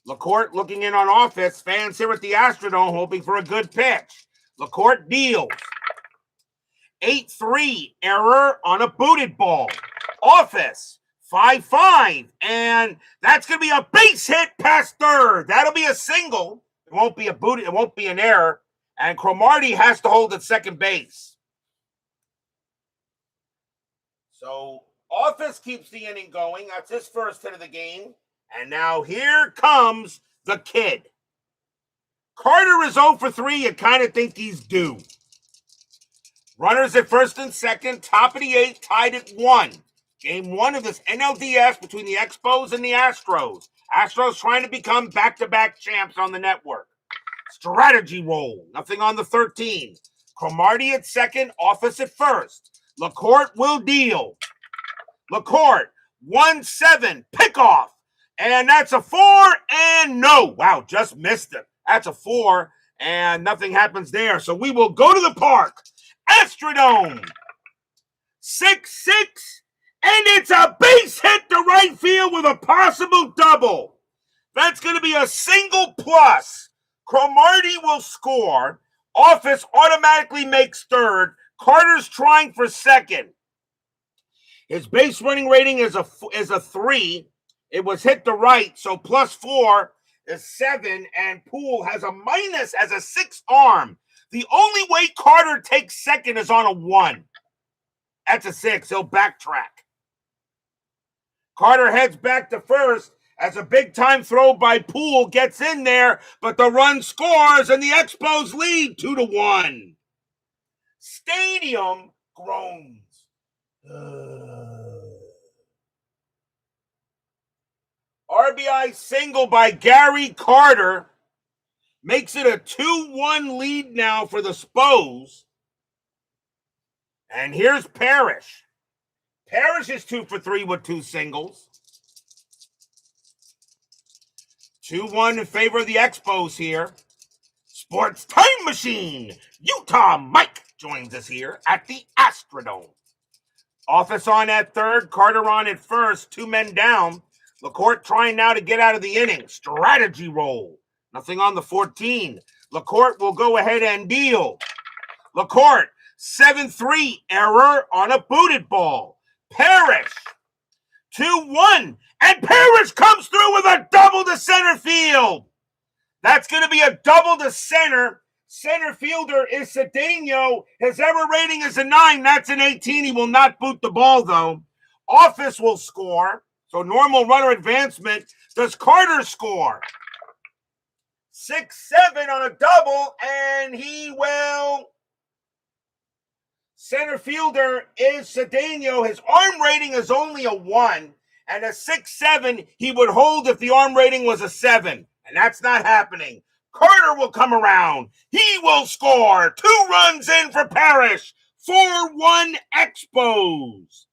LaCourte looking in on Office. Fans here at the Astrodome hoping for a good pitch. LaCourte deals. 8-3. Error on a booted ball. Office. 5-5. And that's going to be a base hit past third. That'll be a single. It won't be a booted. It won't be an error. And Cromartie has to hold at second base. So Office keeps the inning going. That's his first hit of the game. And now here comes the kid. Carter is 0 for 3. You kind of think he's due. Runners at first and second. Top of the 8th. Tied at 1. Game 1 of this NLDS between the Expos and the Astros. Astros trying to become back-to-back champs on the network. Strategy roll. Nothing on the 13. Cromartie at second. Office at first. LaCourte will deal. LaCourte, 1-7. Pickoff. And that's a 4. And no. Wow, just missed it. That's a 4. And nothing happens there. So we will go to the park. Astrodome. 6-6. And it's a base hit to right field with a possible double. That's going to be a single plus. Cromartie will score. Office automatically makes third. Carter's trying for second. His base running rating is a 3. It was hit to right, so +4 is 7, and Poole has a minus as a 6 arm. The only way Carter takes second is on a 1. That's a 6. He'll backtrack. Carter heads back to first as a big-time throw by Poole gets in there, but the run scores, and the Expos lead 2-1. Stadium groans. RBI single by Gary Carter makes it a 2-1 lead now for the Spos. And here's Parrish. Parrish is 2 for 3 with 2 singles. 2-1 in favor of the Expos here. Sports Time Machine. Utah Mike joins us here at the Astrodome. Office on at third. Carter on at first. 2 men down. LaCourte trying now to get out of the inning. Strategy roll. Nothing on the 14. LaCourte will go ahead and deal. LaCourte, 7-3. Error on a booted ball. Parrish, 2-1. And Parrish comes through with a double to center field. That's going to be a double to center. Center fielder is Cedeno. His error rating is a 9. That's an 18. He will not boot the ball, though. Office will score. So normal runner advancement. Does Carter score? 6-7 on a double, and he will. Center fielder is Cedeno. His arm rating is only a 1, and a 6-7 he would hold if the arm rating was a 7, and that's not happening. Carter will come around. He will score. 2 runs in for Parrish. 4-1 Expos.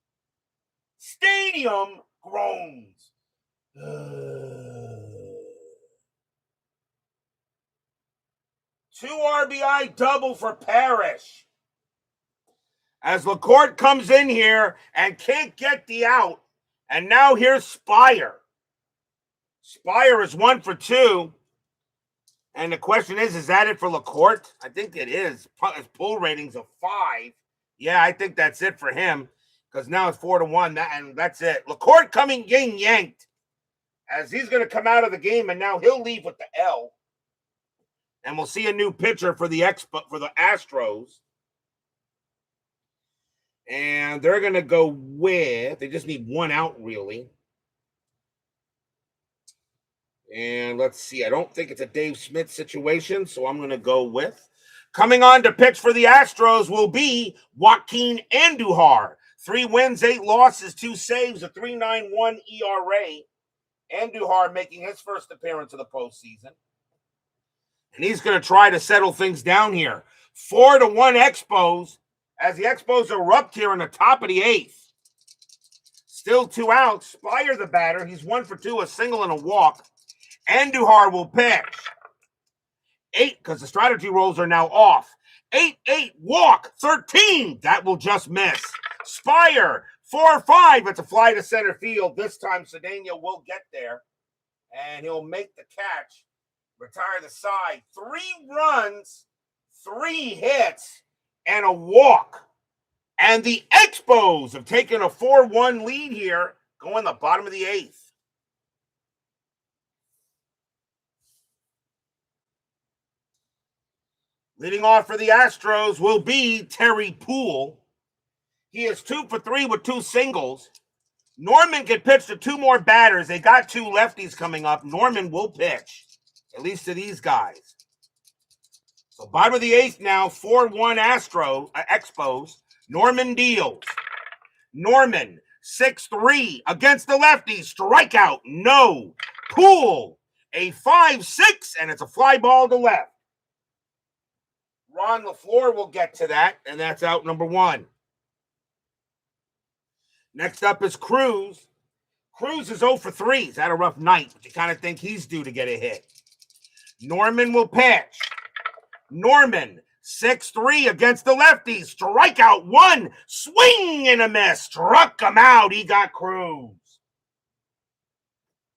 Stadium groans. 2 RBI double for Parrish. As LaCourte comes in here and can't get the out. And now here's Spire. Spire is 1 for 2. And the question is that it for LaCourte? I think it is. His pull rating's a 5. Yeah, I think that's it for him. because now it's 4-1, and that's it. LaCourt getting yanked, as he's going to come out of the game, and now he'll leave with the L. And we'll see a new pitcher for the Astros. And they're going to go with, they just need one out, really. And let's see, I don't think it's a Dave Smith situation, so I'm going to go with, coming on to pitch for the Astros will be Joaquin Andujar. 3 wins, 8 losses, 2 saves, a 3.91 ERA. Andujar making his first appearance of the postseason. And he's going to try to settle things down here. 4-1 Expos, as the Expos erupt here in the top of the 8th. Still 2 outs. Spire the batter. He's 1 for 2, a single and a walk. Andujar will pitch. 8, because the strategy rolls are now off. 8-8, walk, 13. That will just miss. Spire, 4-5. It's a fly to center field. This time, Cedeno will get there, and he'll make the catch, retire the side. 3 runs, 3 hits, and a walk. And the Expos have taken a 4-1 lead here, going the bottom of the 8th. Leading off for the Astros will be Terry Poole. He is 2 for 3 with 2 singles. Norman can pitch to 2 more batters. They got 2 lefties coming up. Norman will pitch, at least to these guys. So bottom of the 8th now, 4-1 Expos. Norman deals. Norman, 6-3 against the lefties. Strikeout, no. Poole, a 5-6, and it's a fly ball to left. Ron LaFleur will get to that, and that's out number 1. Next up is Cruz. Cruz is 0 for 3. He's had a rough night, but you kind of think he's due to get a hit. Norman will pitch. Norman, 6-3 against the lefties. Strikeout 1. Swing and a miss. Struck him out. He got Cruz.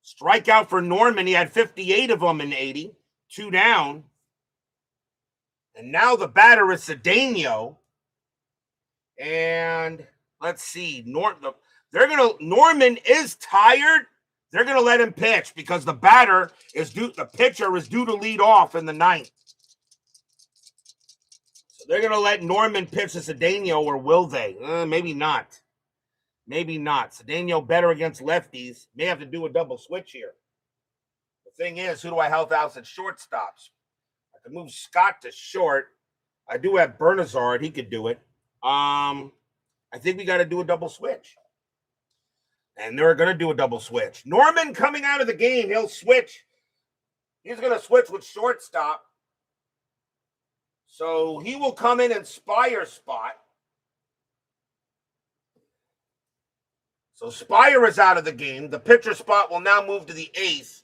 Strikeout for Norman. He had 58 of them in 80. 2 down. And now the batter is Cedeno. And let's see. Norman is tired. They're gonna let him pitch because the pitcher is due to lead off in the 9th. So they're gonna let Norman pitch to Cedeno, or will they? Maybe not. Maybe not. Cedeno better against lefties. May have to do a double switch here. The thing is, who do I help out at shortstops? I could move Scott to short. I do have Bernazard. He could do it. I think we got to do a double switch. And they're going to do a double switch. Norman coming out of the game. He'll switch. He's going to switch with shortstop. So he will come in and Spire spot. So Spire is out of the game. The pitcher spot will now move to the 8th.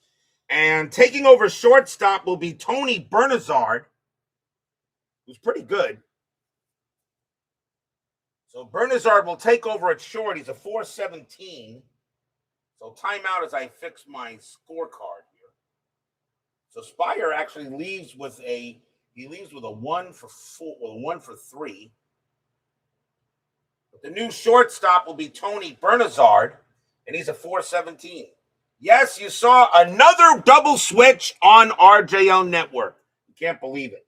And taking over shortstop will be Tony Bernazard, who's pretty good. So Bernazard will take over at short. He's a 4.17. So timeout as I fix my scorecard here. So Spire actually leaves with a 1 for 4, or 1 for 3. But the new shortstop will be Tony Bernazard, and he's a 4.17. Yes, you saw another double switch on RJL Network. You can't believe it.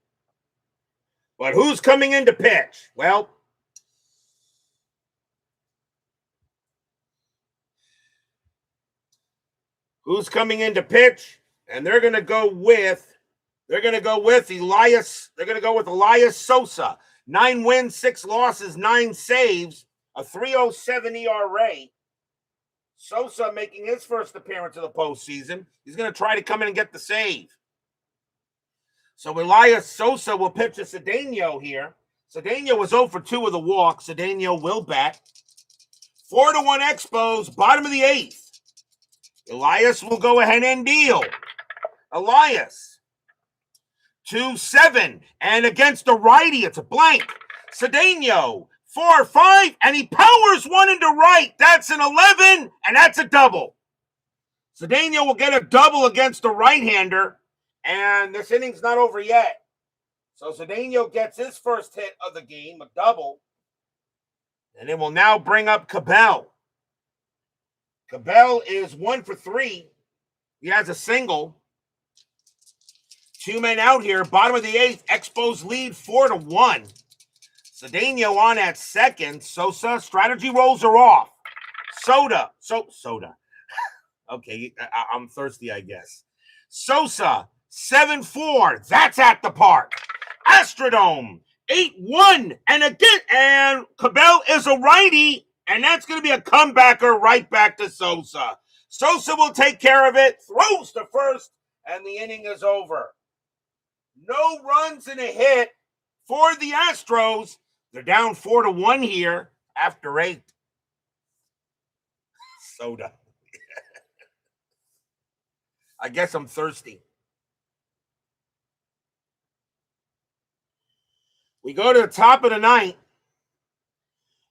But who's coming in to pitch? Well, who's coming in to pitch? And they're going to go with Elias. They're going to go with Elias Sosa. 9 wins, 6 losses, 9 saves, a 3.07 ERA. Sosa making his first appearance of the postseason. He's going to try to come in and get the save. So Elias Sosa will pitch to Cedeno here. Cedeno was 0 for 2 with a walk. Cedeno will bat. 4-1 Expos, bottom of the 8th. Elias will go ahead and deal. Elias, 2-7. And against the righty, it's a blank. Cedeno, 4-5, and he powers one into right. That's an 11, and that's a double. Cedeno will get a double against the right-hander, and this inning's not over yet. So Cedeno gets his first hit of the game, a double. And it will now bring up Cabell. Cabell is 1 for 3. He has a single. 2 men out here. Bottom of the 8th. Expos lead 4-1. Cedeno on at second. Sosa. Strategy rolls are off. Soda. Okay, I'm thirsty, I guess. Sosa. 7-4. That's at the park. Astrodome. 8-1. And again, and Cabell is a righty. And that's going to be a comebacker right back to Sosa. Sosa will take care of it. Throws to first. And the inning is over. No runs and a hit for the Astros. They're down 4-1 here after 8. Soda. I guess I'm thirsty. We go to the top of the 9th.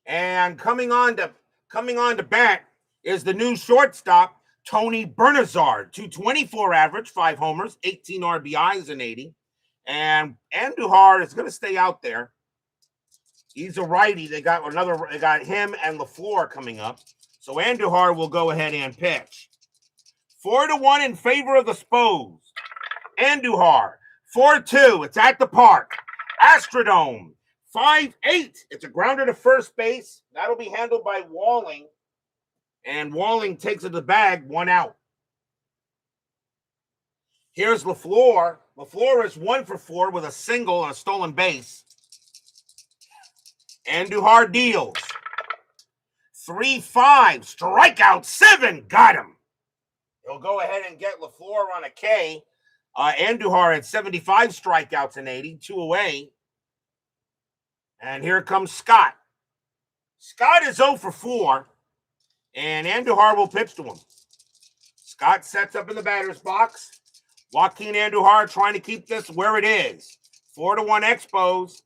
And coming on to bat is the new shortstop, Tony Bernazard. 224 average, 5 homers, 18 RBIs in 80. And Andujar is going to stay out there. He's a righty. They got him and LaFleur coming up. So Andujar will go ahead and pitch. 4-1 in favor of the Expos. Andujar. 4-2. It's at the park. Astrodome. 5-8. It's a grounder to first base. That'll be handled by Walling. And Walling takes it to the bag, 1 out. Here's LaFleur. LaFleur is 1 for 4 with a single and a stolen base. Andujar deals. 3-5. Strikeout 7. Got him. He'll go ahead and get LaFleur on a K. Andujar had 75 strikeouts in 80. 2 away. And here comes Scott. Scott is 0 for 4. And Andujar will pitch to him. Scott sets up in the batter's box. Joaquin Andujar trying to keep this where it is. 4-1 Expos.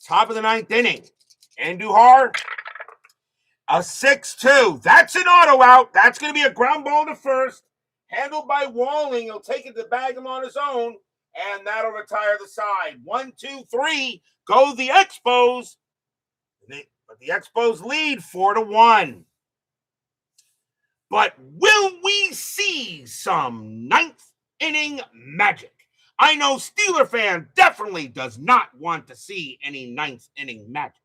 Top of the 9th inning. Andujar, a 6-2. That's an auto out. That's going to be a ground ball to first. Handled by Walling. He'll take it to bag him on his own. And that'll retire the side. 1, 2, 3. Go the Expos. But the Expos lead 4-1. But will we see some 9th inning magic? I know Steeler fan definitely does not want to see any 9th inning magic.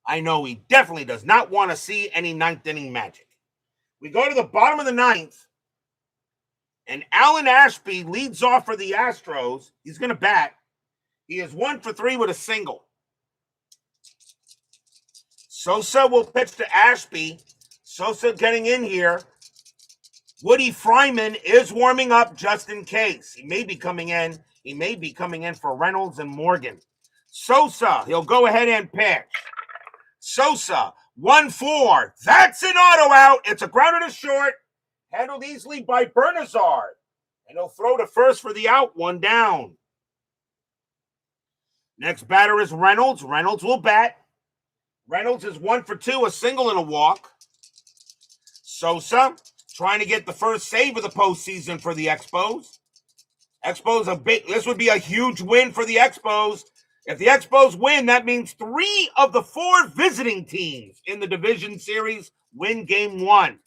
I know he definitely does not want to see any 9th inning magic. We go to the bottom of the 9th, and Alan Ashby leads off for the Astros. He's going to bat. He is 1 for 3 with a single. Sosa will pitch to Ashby. Sosa getting in here. Woody Fryman is warming up just in case. He may be coming in. He may be coming in for Reynolds and Morgan. Sosa, he'll go ahead and pitch. Sosa, 1-4. That's an auto out. It's a grounder to short. Handled easily by Bernazard. And he'll throw to first for the out. 1 down. Next batter is Reynolds. Reynolds will bat. Reynolds is 1 for 2, a single and a walk. Sosa trying to get the first save of the postseason for the Expos. This would be a huge win for the Expos. If the Expos win, that means 3 of the 4 visiting teams in the division series win game 1.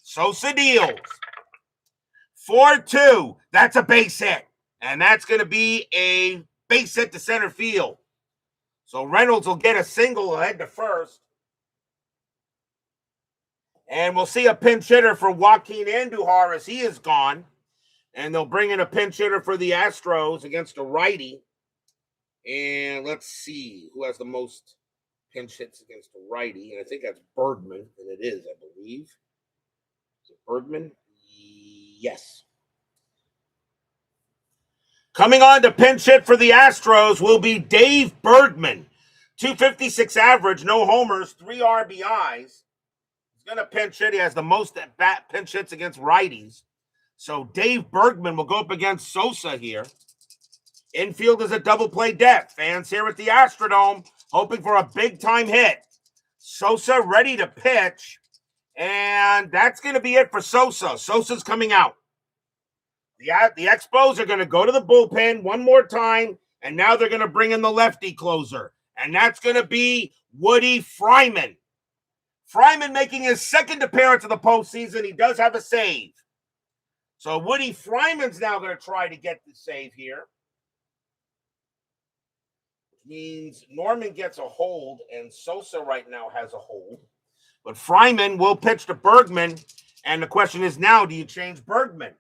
Sosa deals. 4-2. That's a base hit. And that's going to be a base hit to center field. So Reynolds will get a single ahead to first. And we'll see a pinch hitter for Joaquin Andujar as he is gone. And they'll bring in a pinch hitter for the Astros against a righty. And let's see who has the most pinch hits against a righty. And I think that's Bergman, and it is, I believe. Is it Bergman? Yes. Coming on to pinch hit for the Astros will be Dave Bergman. 256 average, no homers, 3 RBIs. He's going to pinch hit. He has the most at-bat pinch hits against righties. So Dave Bergman will go up against Sosa here. Infield is a double play depth. Fans here at the Astrodome hoping for a big-time hit. Sosa ready to pitch. And that's going to be it for Sosa. Sosa's coming out. The Expos are going to go to the bullpen one more time, and now they're going to bring in the lefty closer. And that's going to be Woody Fryman. Fryman making his second appearance of the postseason. He does have a save. So Woody Fryman's now going to try to get the save here. Which means Norman gets a hold, and Sosa right now has a hold. But Fryman will pitch to Bergman. And the question is now, do you change Bergman?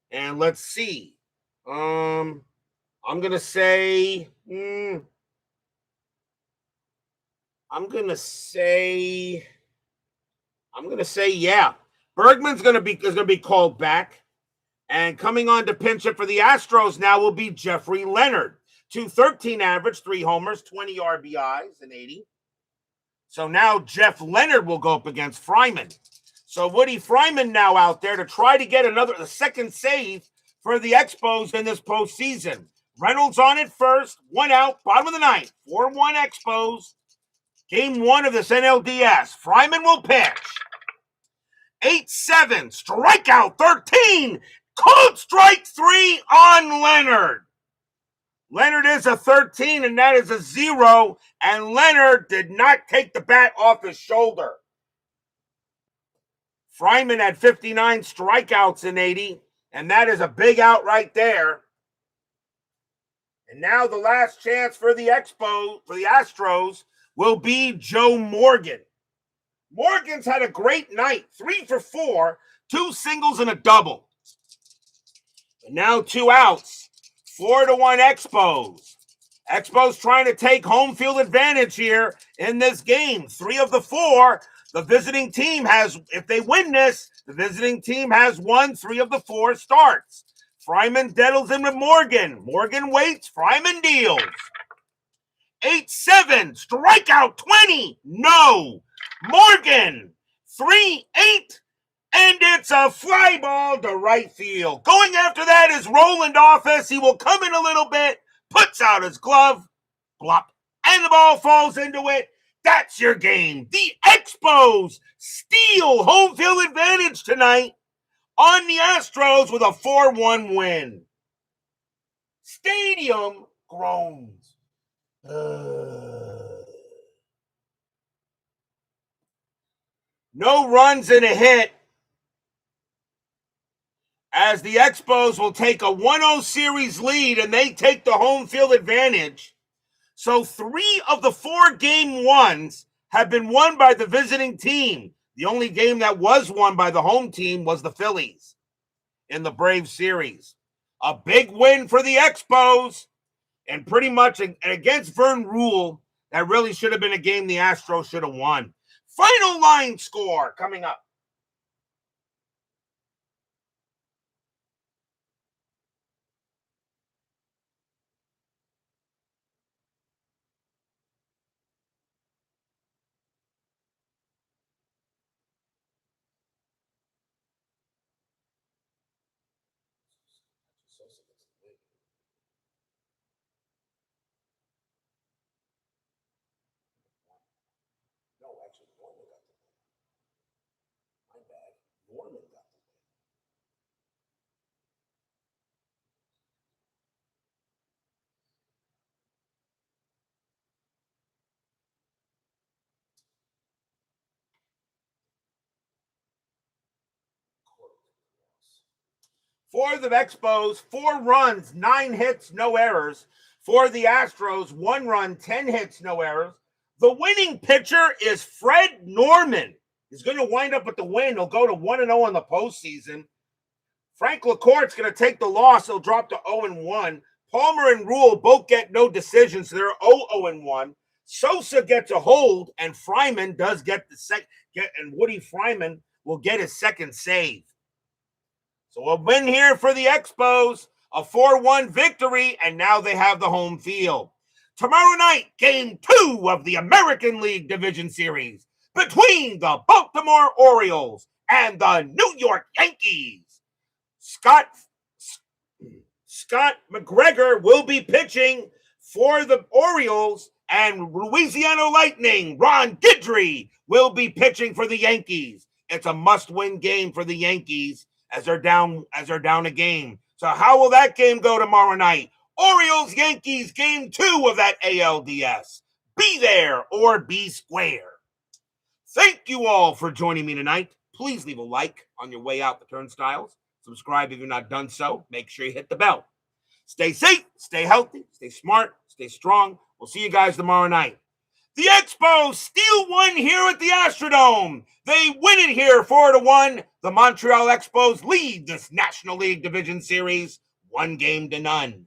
And let's see. I'm going to say... yeah. Bergman's is going to be called back. And coming on to pinch it for the Astros now will be Jeffrey Leonard. 213 average, 3 homers, 20 RBIs, and 80. So now Jeff Leonard will go up against Fryman. So Woody Fryman now out there to try to get the second save for the Expos in this postseason. Reynolds on it first, 1 out, bottom of the ninth, 4-1 Expos. Game 1 of this NLDS. Fryman will pitch. 8-7, strikeout 13, called strike 3 on Leonard. Leonard is a 13, and that is a 0, and Leonard did not take the bat off his shoulder. Fryman had 59 strikeouts in 80, and that is a big out right there. And now the last chance for the Astros will be Joe Morgan. Morgan's had a great night, 3 for 4, 2 singles and a double. And now 2 outs, 4-1 Expos. Expos trying to take home field advantage here in this game. 3 of the 4, the visiting team has, if they win this, the visiting team has won 3 of the 4 starts. Fryman deals in with Morgan. Morgan waits, Fryman deals. 8-7, strikeout 20, no. Morgan, 3-8, and it's a fly ball to right field. Going after that is Roland Office. He will come in a little bit, puts out his glove, blop, and the ball falls into it. That's your game. The Expos steal home field advantage tonight on the Astros with a 4-1 win. Stadium groans. No runs and a hit as the Expos will take a 1-0 series lead and they take the home field advantage. So 3 of the 4 game ones have been won by the visiting team. The only game that was won by the home team was the Phillies in the Braves series. A big win for the Expos, and pretty much against Vern Ruhle, that really should have been a game the Astros should have won. Final line score coming up. No, actually, Norman got the win. My bad. Norman got the win. For the Expos, 4 runs, 9 hits, no errors. For the Astros, 1 run, 10 hits, no errors. The winning pitcher is Fred Norman. He's going to wind up with the win. He'll go to 1-0 in the postseason. Frank LaCourte's going to take the loss. He'll drop to 0-1. Palmer and Ruhle both get no decisions. So they're 0-1. Sosa gets a hold, and Fryman does get the second. And Woody Fryman will get his second save. So a win here for the Expos, a 4-1 victory, and now they have the home field. Tomorrow night, Game 2 of the American League Division Series between the Baltimore Orioles and the New York Yankees. Scott McGregor will be pitching for the Orioles, and Louisiana Lightning, Ron Guidry, will be pitching for the Yankees. It's a must-win game for the Yankees as they're down a game. So how will that game go tomorrow night? Orioles-Yankees, Game 2 of that ALDS. Be there or be square. Thank you all for joining me tonight. Please leave a like on your way out the turnstiles. Subscribe if you're not done so. Make sure you hit the bell. Stay safe, stay healthy, stay smart, stay strong. We'll see you guys tomorrow night. The Expos steal one here at the Astrodome. They win it here 4-1. The Montreal Expos lead this National League Division Series 1-0.